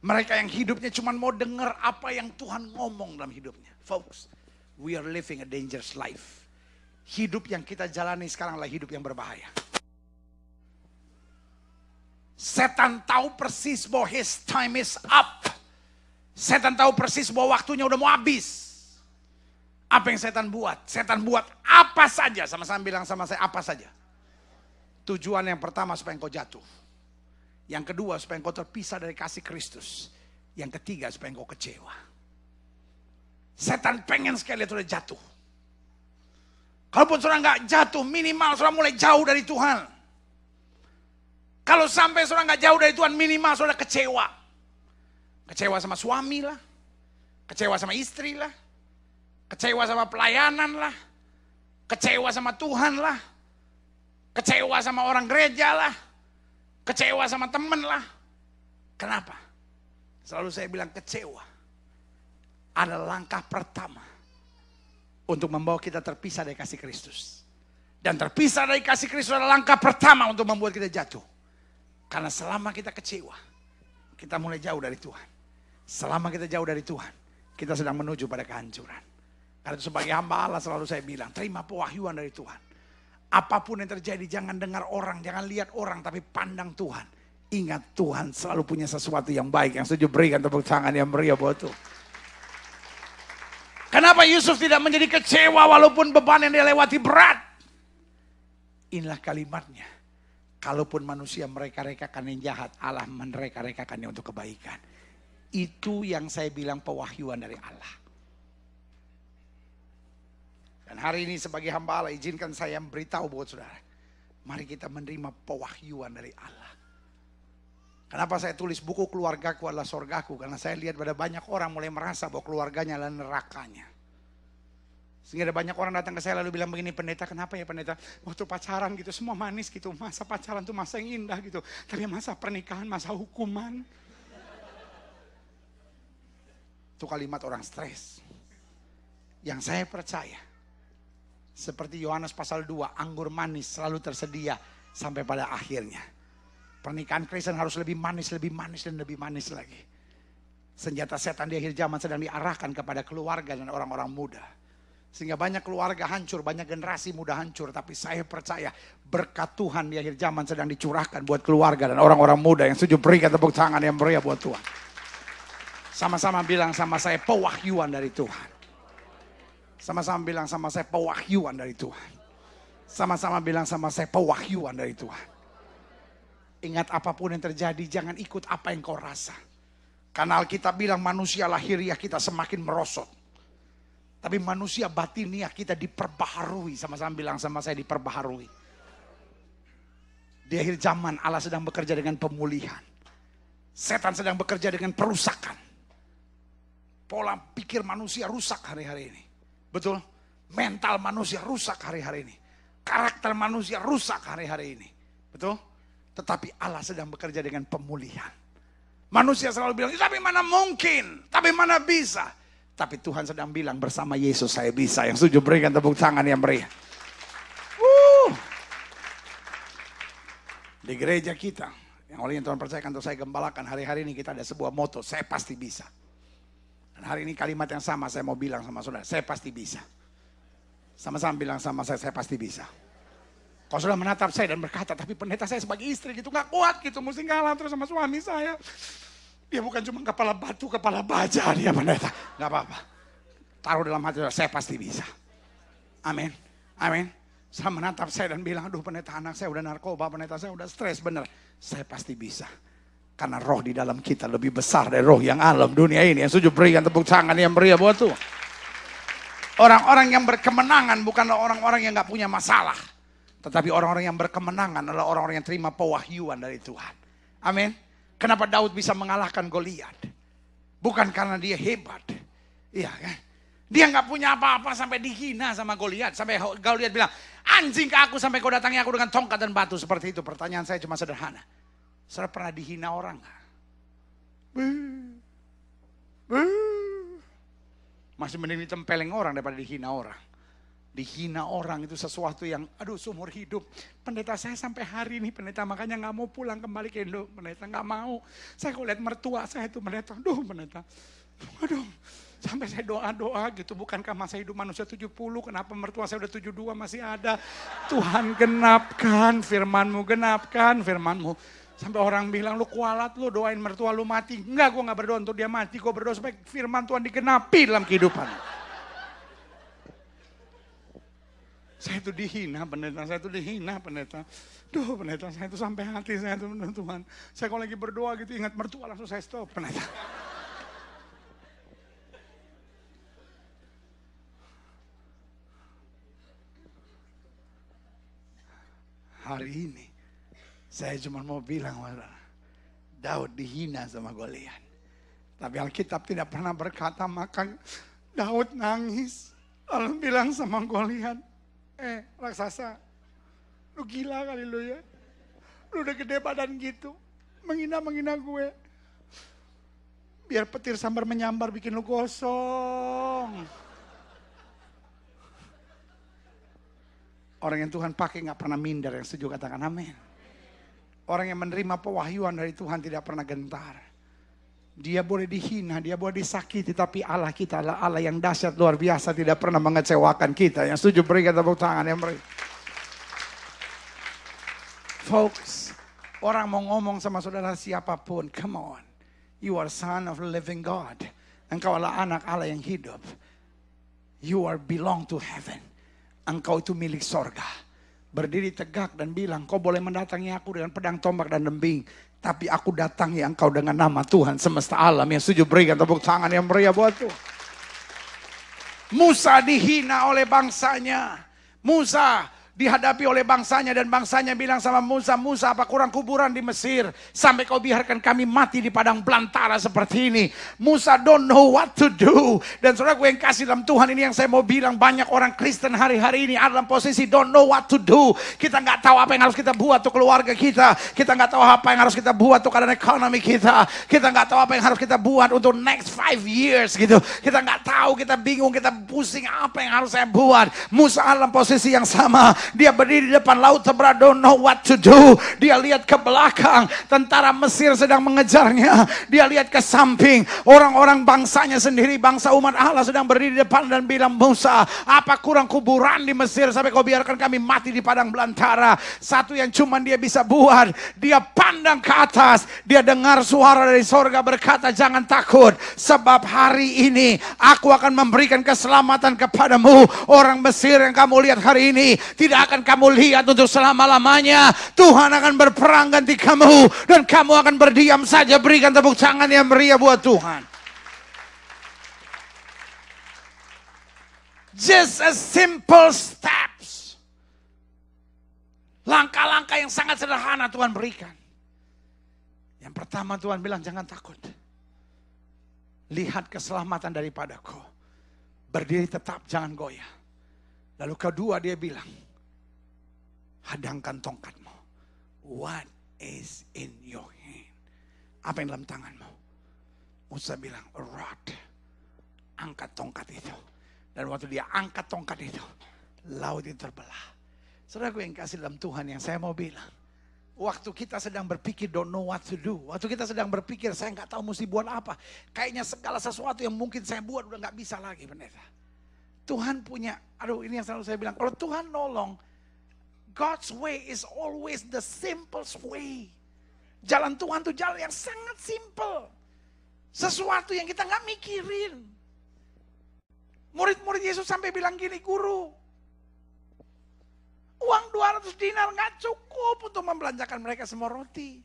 [SPEAKER 1] Mereka yang hidupnya cuma mau dengar apa yang Tuhan ngomong dalam hidupnya. Folks, we are living a dangerous life. Hidup yang kita jalani sekarang adalah hidup yang berbahaya. Setan tahu persis bahwa his time is up. Setan tahu persis bahwa waktunya udah mau habis. Apa yang setan buat? Setan buat apa saja. Sama-sama bilang sama saya, apa saja. Tujuan yang pertama supaya engkau jatuh. Yang kedua supaya engkau terpisah dari kasih Kristus. Yang ketiga supaya engkau kecewa. Setan pengen sekali lihat saudara jatuh. Kalaupun saudara nggak jatuh, minimal saudara mulai jauh dari Tuhan. Kalau sampai saudara nggak jauh dari Tuhan, minimal saudara kecewa. Kecewa sama suami lah. Kecewa sama istri lah. Kecewa sama pelayanan lah. Kecewa sama Tuhan lah. Kecewa sama orang gereja lah. Kecewa sama temen lah. Kenapa? Selalu saya bilang kecewa adalah langkah pertama untuk membawa kita terpisah dari kasih Kristus. Dan terpisah dari kasih Kristus adalah langkah pertama untuk membuat kita jatuh. Karena selama kita kecewa, kita mulai jauh dari Tuhan. Selama kita jauh dari Tuhan, kita sedang menuju pada kehancuran. Karena itu sebagai hamba Allah selalu saya bilang, terima pewahyuan dari Tuhan. Apapun yang terjadi, jangan dengar orang, jangan lihat orang, tapi pandang Tuhan. Ingat Tuhan selalu punya sesuatu yang baik. Yang setuju berikan tepuk tangan yang meriah buat Tuhan. Kenapa Yusuf tidak menjadi kecewa walaupun beban yang dia lewati berat? Inilah kalimatnya. Kalaupun manusia mereka-rekakan yang jahat, Allah mereka-rekakannya untuk kebaikan. Itu yang saya bilang pewahyuan dari Allah. Dan hari ini sebagai hamba Allah, izinkan saya memberitahu buat saudara. Mari kita menerima pewahyuan dari Allah. Kenapa saya tulis buku keluargaku adalah sorgaku? Karena saya lihat pada banyak orang mulai merasa bahwa keluarganya adalah nerakanya. Sehingga ada banyak orang datang ke saya lalu bilang begini, pendeta kenapa ya pendeta? Waktu pacaran gitu semua manis gitu. Masa pacaran tuh masa yang indah gitu. Tapi masa pernikahan, masa hukuman. Itu kalimat orang stres. Yang saya percaya. Seperti Yohanes pasal 2, anggur manis selalu tersedia sampai pada akhirnya. Pernikahan Kristen harus lebih manis dan lebih manis lagi. Senjata setan di akhir zaman sedang diarahkan kepada keluarga dan orang-orang muda. Sehingga banyak keluarga hancur, banyak generasi muda hancur. Tapi saya percaya berkat Tuhan di akhir zaman sedang dicurahkan buat keluarga dan orang-orang muda yang setuju berikan tepuk tangan yang meriah buat Tuhan. Sama-sama bilang sama saya pewahyuan dari Tuhan. Sama-sama bilang sama saya pewahyuan dari Tuhan. Sama-sama bilang sama saya pewahyuan dari Tuhan. Ingat apapun yang terjadi jangan ikut apa yang kau rasa. Karena Alkitab bilang manusia lahiriah kita semakin merosot. Tapi manusia batiniah kita diperbaharui. Sama-sama bilang sama saya diperbaharui. Di akhir zaman Allah sedang bekerja dengan pemulihan. Setan sedang bekerja dengan perusakan. Pola pikir manusia rusak hari-hari ini. Betul? Mental manusia rusak hari-hari ini. Karakter manusia rusak hari-hari ini. Betul? Tetapi Allah sedang bekerja dengan pemulihan. Manusia selalu bilang, tapi mana mungkin? Tapi mana bisa? Tapi Tuhan sedang bilang bersama Yesus saya bisa. Yang setuju berikan tepuk tangan yang meriah. Di gereja kita, yang oleh yang Tuhan percayakan untuk saya gembalakan, hari-hari ini kita ada sebuah moto, saya pasti bisa. Dan hari ini kalimat yang sama saya mau bilang sama saudara, saya pasti bisa. Sama-sama bilang sama saya pasti bisa. Kalau sudah menatap saya dan berkata, tapi pendeta saya sebagai istri gitu gak kuat gitu, mesti ngalah terus sama suami saya. Dia bukan cuma kepala batu, kepala baja dia pendeta. Gak apa-apa. Taruh dalam hati saya pasti bisa. Amin. Amin. Saya menatap saya dan bilang, aduh pendeta anak saya udah narkoba, pendeta saya udah stres, bener. Saya pasti bisa. Karena roh di dalam kita lebih besar dari roh yang alam dunia ini. Yang setuju berikan tepuk tangan yang meriah buat Tuhan. Orang-orang yang berkemenangan bukanlah orang-orang yang gak punya masalah. Tetapi orang-orang yang berkemenangan adalah orang-orang yang terima pewahyuan dari Tuhan. Amin. Kenapa Daud bisa mengalahkan Goliat? Bukan karena dia hebat. Iya kan? Dia nggak punya apa-apa sampai dihina sama Goliat. Sampai Goliat bilang, anjing ke aku sampai kau datangi aku dengan tongkat dan batu. Seperti itu. Pertanyaan saya cuma sederhana. Saudara pernah dihina orang nggak? Masih mending ditempeleng orang daripada dihina orang. Dihina orang itu sesuatu yang, aduh, seumur hidup. Pendeta saya sampai hari ini, pendeta makanya nggak mau pulang kembali ke Indo. Pendeta nggak mau. Saya kalau lihat mertua saya itu, pendeta, aduh, sampai saya doa-doa gitu. Bukankah masa hidup manusia 70, kenapa mertua saya udah 72 masih ada. Tuhan genapkan firman-Mu, Sampai orang bilang, lu kualat, lu doain mertua lu mati. Enggak, gue gak berdoa untuk dia mati. Gue berdoa supaya firman Tuhan digenapi dalam kehidupan. Saya itu dihina pendeta. Duh pendeta, saya itu sampai hati saya itu Tuhan. Saya kalau lagi berdoa gitu ingat mertua langsung saya stop pendeta. Hari ini saya cuma mau bilang, Daud dihina sama Goliat. Tapi Alkitab tidak pernah berkata, maka Daud nangis. Lalu bilang sama Goliat, raksasa, lu gila kali lu ya. Lu udah gede badan gitu, menghina gue. Biar petir sambar menyambar bikin lu gosong. Orang yang Tuhan pakai gak pernah minder, yang setuju katakan amin. Orang yang menerima pewahyuan dari Tuhan tidak pernah gentar. Dia boleh dihina, dia boleh disakiti, tapi Allah kita adalah Allah yang dahsyat luar biasa, tidak pernah mengecewakan kita. Yang setuju berikan tepuk tangan yang beri. Folks, orang mau ngomong sama saudara siapapun, come on. You are son of living God. Engkau adalah anak Allah yang hidup. You are belong to heaven. Engkau itu milik sorga. Berdiri tegak dan bilang, kau boleh mendatangi aku dengan pedang, tombak, dan lembing. Tapi aku datangi engkau dengan nama Tuhan semesta alam. Yang setuju berikan tepuk tangan yang meriah buat Tuhan. Musa dihina oleh bangsanya. Musa dihadapi oleh bangsanya dan bangsanya bilang sama Musa, Musa apa kurang kuburan di Mesir sampai kau biarkan kami mati di padang belantara seperti ini. Musa don't know what to do. Dan saudara gue yang kasih dalam Tuhan, ini yang saya mau bilang, banyak orang Kristen hari-hari ini ada dalam posisi don't know what to do. Kita nggak tahu apa yang harus kita buat untuk keluarga kita. Kita nggak tahu apa yang harus kita buat untuk keadaan ekonomi kita. Kita nggak tahu apa yang harus kita buat untuk next 5 years gitu. Kita nggak tahu, kita bingung, kita pusing apa yang harus saya buat. Musa dalam posisi yang sama. Dia berdiri di depan laut seberang, don't know what to do. Dia lihat ke belakang, tentara Mesir sedang mengejarnya. Dia lihat ke samping, orang-orang bangsanya sendiri, bangsa umat Allah sedang berdiri di depan dan bilang, Musa, apa kurang kuburan di Mesir sampai kau biarkan kami mati di padang belantara. Satu yang cuman dia bisa buat, dia pandang ke atas, dia dengar suara dari sorga berkata, jangan takut, sebab hari ini aku akan memberikan keselamatan kepadamu. Orang Mesir yang kamu lihat hari ini tidak akan kamu lihat untuk selama-lamanya. Tuhan akan berperang ganti kamu dan kamu akan berdiam saja. Berikan tepuk tangan yang meriah buat Tuhan. Just a simple steps. Langkah-langkah yang sangat sederhana Tuhan berikan. Yang pertama Tuhan bilang jangan takut. Lihat keselamatan daripadaku. Berdiri tetap, jangan goyah. Lalu kedua dia bilang, hadangkan tongkatmu. What is in your hand? Apa yang dalam tanganmu? Musa bilang, a rod. Angkat tongkat itu. Dan waktu dia angkat tongkat itu, laut itu terbelah. Saudaraku yang kasih dalam Tuhan, yang saya mau bilang, waktu kita sedang berpikir don't know what to do. Waktu kita sedang berpikir saya nggak tahu mesti buat apa. Kayaknya segala sesuatu yang mungkin saya buat udah nggak bisa lagi, pendeta. Tuhan punya, ini yang selalu saya bilang, kalau Tuhan nolong, God's way is always the simplest way. Jalan Tuhan itu jalan yang sangat simple. Sesuatu yang kita nggak mikirin. Murid-murid Yesus sampai bilang gini, guru, uang 200 dinar nggak cukup untuk membelanjakan mereka semua roti.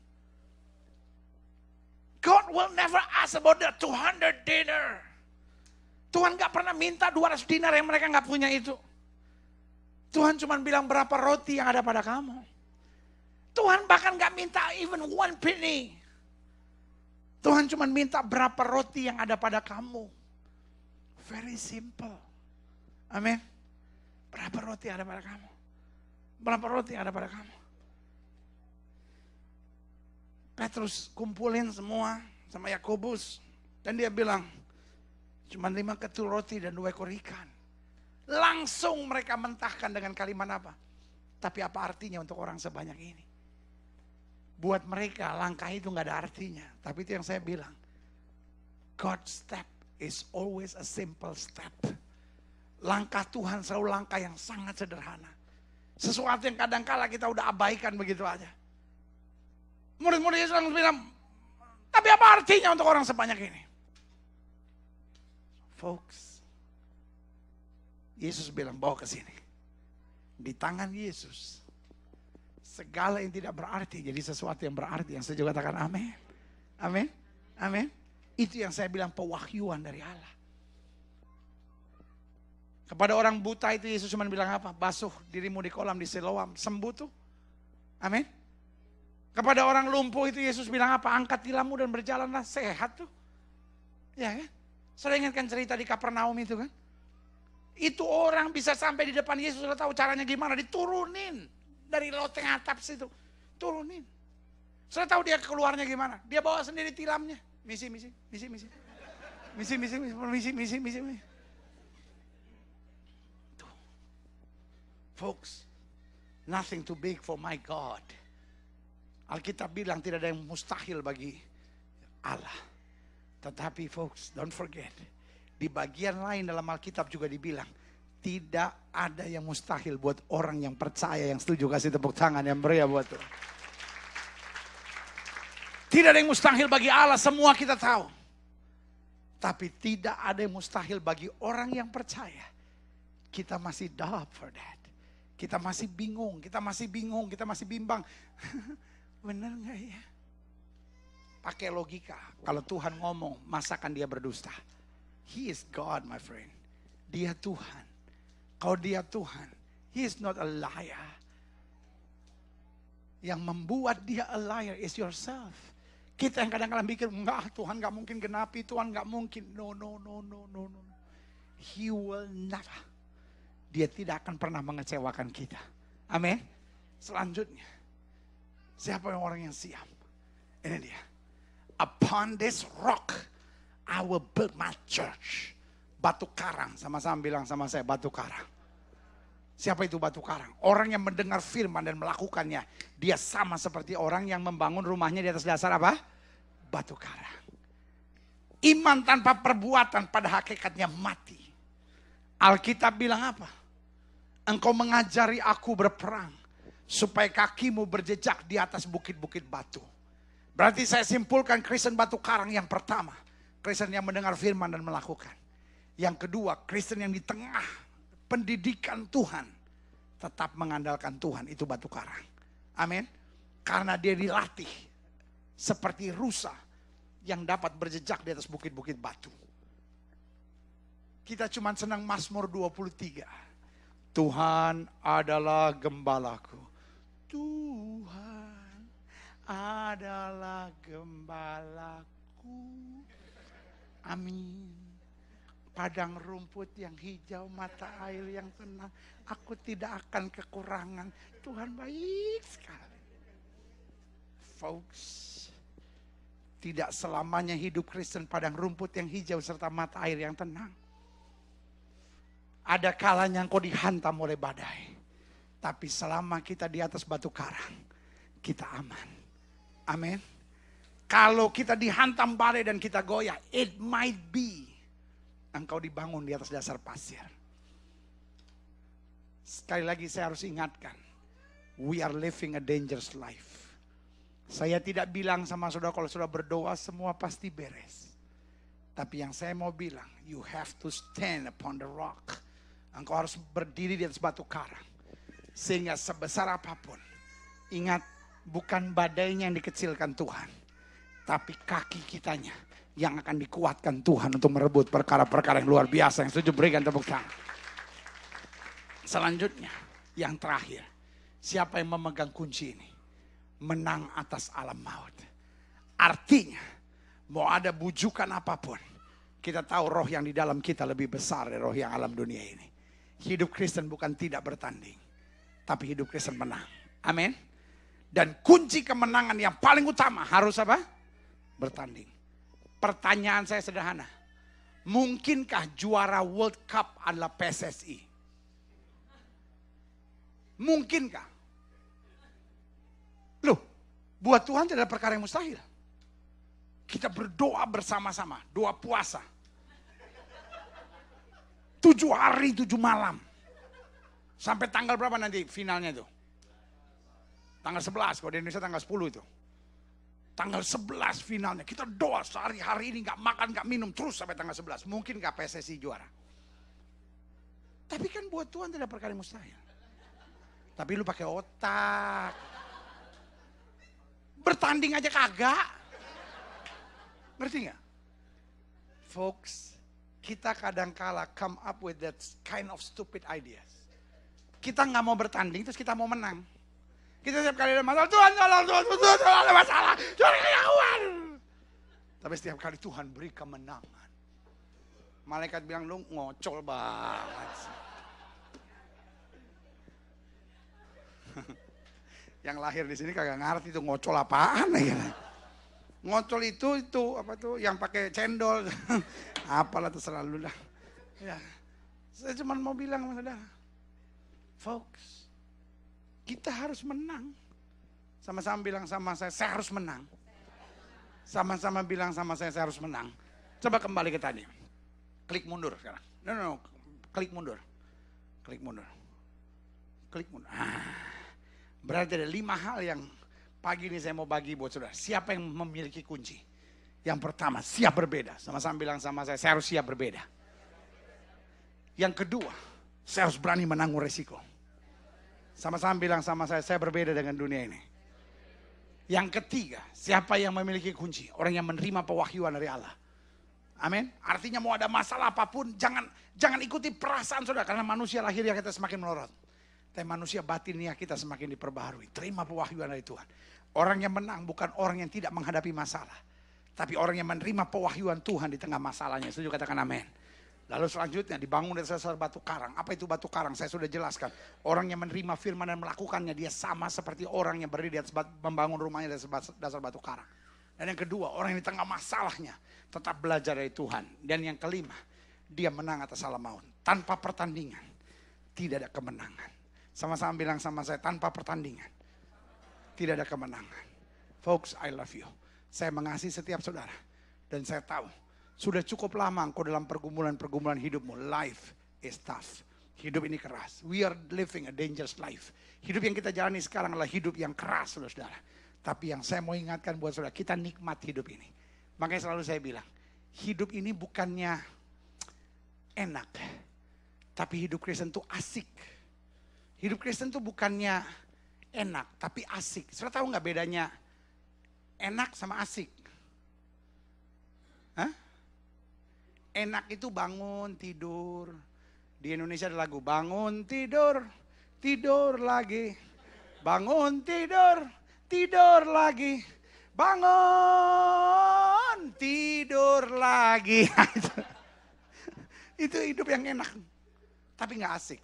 [SPEAKER 1] God will never ask about the 200 dinar. Tuhan nggak pernah minta 200 dinar yang mereka nggak punya itu. Tuhan cuma bilang berapa roti yang ada pada kamu. Tuhan bahkan gak minta even 1 penny. Tuhan cuma minta berapa roti yang ada pada kamu. Very simple. Amin. Berapa roti ada pada kamu? Berapa roti ada pada kamu? Petrus kumpulin semua sama Yakobus. Dan dia bilang, cuma 5 ketul roti dan 2 ekor ikan. Langsung mereka mentahkan dengan kalimat apa? Tapi apa artinya untuk orang sebanyak ini? Buat mereka langkah itu gak ada artinya. Tapi itu yang saya bilang. God's step is always a simple step. Langkah Tuhan selalu langkah yang sangat sederhana. Sesuatu yang kadang-kala kita udah abaikan begitu aja. Murid-murid Yesus langsung bilang, tapi apa artinya untuk orang sebanyak ini? Folks, Yesus bilang bawa ke sini. Di tangan Yesus, segala yang tidak berarti jadi sesuatu yang berarti. Yang saya juga katakan amin. Amin. Amin. Itu yang saya bilang pewahyuan dari Allah. Kepada orang buta itu Yesus cuma bilang apa? Basuh dirimu di kolam di Siloam, sembuh tuh. Amin. Kepada orang lumpuh itu Yesus bilang apa? Angkat tilammu dan berjalanlah, sehat tuh. Ya kan? Saya ingatkan cerita di Kapernaum itu kan. Itu orang bisa sampai di depan Yesus, sudah tahu caranya gimana, diturunin dari loteng atap situ. Turunin. Sudah tahu dia keluarnya gimana? Dia bawa sendiri tilamnya. Misi. Tuh. Folks, nothing too big for my God. Alkitab bilang tidak ada yang mustahil bagi Allah. Tetapi folks, don't forget, di bagian lain dalam Alkitab juga dibilang, tidak ada yang mustahil buat orang yang percaya, yang setuju. Kasih tepuk tangan yang meriah buat Tuhan. Tidak ada yang mustahil bagi Allah, semua kita tahu. Tapi tidak ada yang mustahil bagi orang yang percaya. Kita masih doubt for that. Kita masih bingung, kita masih bimbang. Benar gak ya? Pakai logika, kalau Tuhan ngomong, masakan dia berdusta? He is God, my friend. Dia Tuhan. Kalau dia Tuhan, He is not a liar. Yang membuat dia a liar is yourself. Kita yang kadang-kadang pikir, enggak, Tuhan gak mungkin genapi, Tuhan gak mungkin. No. He will never. Dia tidak akan pernah mengecewakan kita. Amin. Selanjutnya, siapa yang orang yang siap? Ini dia. Upon this rock, I will build my church. Batu karang, sama-sama bilang sama saya, batu karang. Siapa itu batu karang? Orang yang mendengar firman dan melakukannya. Dia sama seperti orang yang membangun rumahnya di atas dasar apa? Batu karang. Iman tanpa perbuatan pada hakikatnya mati. Alkitab bilang apa? Engkau mengajari aku berperang, supaya kakimu berjejak di atas bukit-bukit batu. Berarti saya simpulkan Kristen batu karang yang pertama. Kristen yang mendengar firman dan melakukan. Yang kedua, Kristen yang di tengah pendidikan Tuhan, tetap mengandalkan Tuhan, itu batu karang. Amin. Karena dia dilatih seperti rusa yang dapat berjejak di atas bukit-bukit batu. Kita cuma senang Mazmur 23. Tuhan adalah gembalaku. Tuhan adalah gembalaku. Amin. Padang rumput yang hijau, mata air yang tenang. Aku tidak akan kekurangan. Tuhan baik sekali. Folks, tidak selamanya hidup Kristen padang rumput yang hijau serta mata air yang tenang. Ada kalanya engkau dihantam oleh badai. Tapi selama kita di atas batu karang, kita aman. Amin. Kalau kita dihantam badai dan kita goyah, it might be engkau dibangun di atas dasar pasir. Sekali lagi saya harus ingatkan, we are living a dangerous life. Saya tidak bilang sama saudara kalau saudara berdoa semua pasti beres. Tapi yang saya mau bilang, you have to stand upon the rock. Engkau harus berdiri di atas batu karang. Sehingga sebesar apapun, ingat bukan badainya yang dikecilkan Tuhan, tapi kaki kitanya yang akan dikuatkan Tuhan untuk merebut perkara-perkara yang luar biasa. Yang setuju berikan tepuk tangan. Selanjutnya, yang terakhir, siapa yang memegang kunci ini? Menang atas alam maut. Artinya, mau ada bujukan apapun, Kita tahu roh yang di dalam kita lebih besar dari roh yang alam dunia ini. Hidup Kristen bukan tidak bertanding, tapi hidup Kristen menang. Amin. Dan kunci kemenangan yang paling utama harus apa? Bertanding. Pertanyaan saya sederhana. Mungkinkah juara World Cup adalah PSSI? Mungkinkah? Loh, buat Tuhan tidak ada perkara yang mustahil. Kita berdoa bersama-sama, doa puasa. 7 hari, 7 malam. Sampai tanggal berapa nanti finalnya itu? Tanggal 11, kalau di Indonesia tanggal 10 itu. Tanggal 11 finalnya. Kita doa sehari-hari ini gak makan, gak minum terus sampai tanggal 11. Mungkin gak PSSI juara? Tapi kan buat Tuhan tidak perkara yang mustahil. Tapi lu pakai otak. Bertanding aja kagak. Ngerti gak? Folks, kita kadang-kala come up with that kind of stupid ideas. Kita gak mau bertanding, terus kita mau menang. Kita setiap kali ada masalah, Tuhan tolong, Tuhan ada masalah, Tuhan kelawan. Tapi setiap kali Tuhan beri kemenangan. Malaikat bilang, lu ngocol banget. Yang lahir di sini kagak ngerti itu ngocol apaan ya. Ngocol itu apa tuh yang pakai cendol. Apalah terserah lu dah. Ya. Saya cuma mau bilang sama saudara. Folks, kita harus menang. Sama-sama bilang sama saya harus menang. Sama-sama bilang sama saya harus menang. Coba kembali ke tadi. Klik mundur sekarang. No. Klik mundur. Klik mundur. Klik mundur. Berarti ada 5 hal yang pagi ini saya mau bagi buat saudara. Siapa yang memiliki kunci? Yang pertama, siap berbeda. Sama-sama bilang sama saya harus siap berbeda. Yang kedua, saya harus berani menanggung resiko. Sama-sama bilang sama saya berbeda dengan dunia ini. Yang ketiga, siapa yang memiliki kunci? Orang yang menerima pewahyuan dari Allah. Amin. Artinya mau ada masalah apapun, jangan ikuti perasaan saudara. Karena manusia lahiriah kita semakin melorot. Tapi manusia batinnya kita semakin diperbaharui. Terima pewahyuan dari Tuhan. Orang yang menang bukan orang yang tidak menghadapi masalah. Tapi orang yang menerima pewahyuan Tuhan di tengah masalahnya. Setuju katakan amin. Lalu selanjutnya dibangun dari dasar batu karang. Apa itu batu karang? Saya sudah jelaskan. Orang yang menerima firman dan melakukannya, dia sama seperti orang yang berdiri di atas membangun rumahnya dari dasar batu karang. Dan yang kedua, orang yang di tengah masalahnya tetap belajar dari Tuhan. Dan yang kelima, dia menang atas alam maut. Tanpa pertandingan, tidak ada kemenangan. Sama-sama bilang sama saya, tanpa pertandingan, tidak ada kemenangan. Folks, I love you. Saya mengasihi setiap saudara. Dan saya tahu, sudah cukup lama engkau dalam pergumulan-pergumulan hidupmu. Life is tough. Hidup ini keras. We are living a dangerous life. Hidup yang kita jalani sekarang adalah hidup yang keras, saudara. Tapi yang saya mau ingatkan buat saudara, kita nikmat hidup ini. Makanya selalu saya bilang, hidup ini bukannya enak. Tapi hidup Kristen itu asik. Hidup Kristen itu bukannya enak, tapi asik. Saudara tahu nggak bedanya enak sama asik? Hah? Enak itu bangun, tidur. Di Indonesia ada lagu, bangun, tidur, tidur lagi. Bangun, tidur, tidur lagi. Bangun, tidur lagi. Itu hidup yang enak, tapi nggak asik.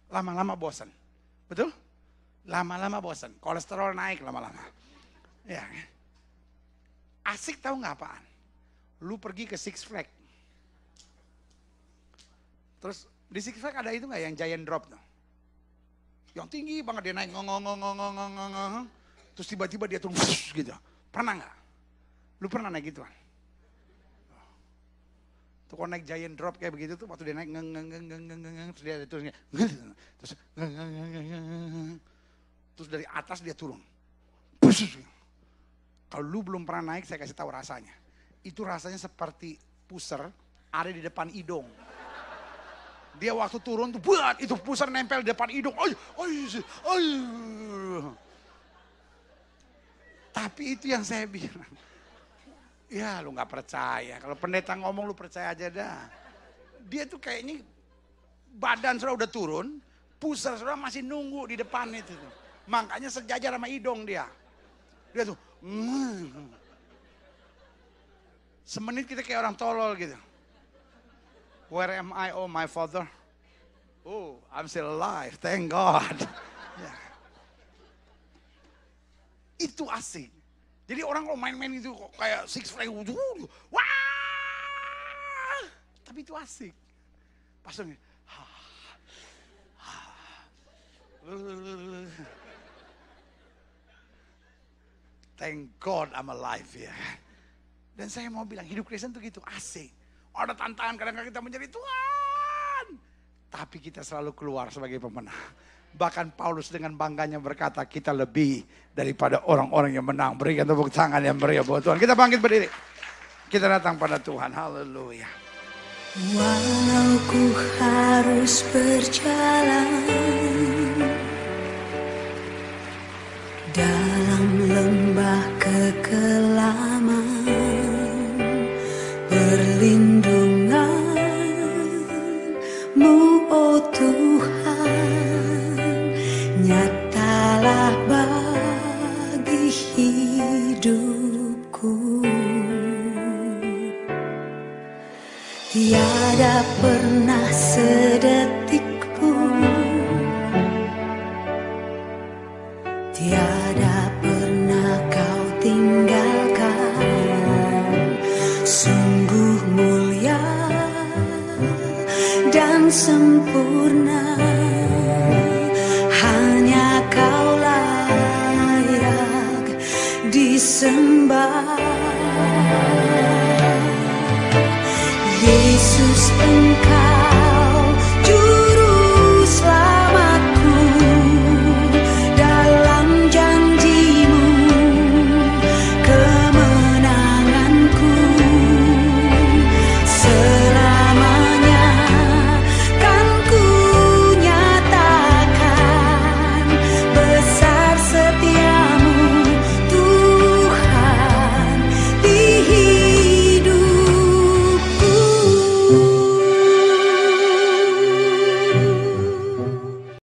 [SPEAKER 1] Lama-lama bosan. Betul? Lama-lama bosan. Kolesterol naik lama-lama. Ya. Asik tahu nggak apaan? Lu pergi ke Six Flags. Terus di Six Flags ada itu nggak yang giant drop tuh? Yang tinggi banget dia naik ngong. Terus tiba-tiba dia turun gitu. Pernah nggak? Lu pernah naik gituan? Tuh kalau naik giant drop kayak begitu tuh waktu dia naik terus dia turun terus dari atas dia turun. Kalau lu belum pernah naik saya kasih tahu rasanya. Itu rasanya seperti pusar ada di depan hidung. Dia waktu turun tuh buat itu pusar nempel di depan hidung. Tapi itu yang saya bilang. Ya lu gak percaya. Kalau pendeta ngomong lu percaya aja dah. Dia tuh kayaknya badan saudara udah turun. Pusar saudara masih nunggu di depan itu. Makanya sejajar sama hidung dia. Dia tuh. Semenit kita kayak orang tolol gitu. Where am I, oh my Father? Oh, I'm still alive, thank God. Ya. Itu asik. Jadi orang kalau main-main itu kok kayak Six Flags, wah, tapi itu asik. Pasangnya, thank God I'm alive ya. Dan saya mau bilang hidup Kristen itu gitu asik. Ada tantangan kadang-kadang kita menjadi Tuhan. Tapi kita selalu keluar sebagai pemenang. Bahkan Paulus dengan bangganya berkata kita lebih daripada orang-orang yang menang. Berikan tepuk tangan yang meriah buat Tuhan. Kita bangkit berdiri. Kita datang pada Tuhan. Haleluya.
[SPEAKER 3] Walau ku harus berjalan dalam lembah kekelaman, perlindungan-Mu, oh Tuhan, nyatalah bagi hidupku. Tiada pernah sedetik pun, tiada pernah Kau tinggalkan. Sungguh mulia dan sempurna, hanya Kau layak disembah.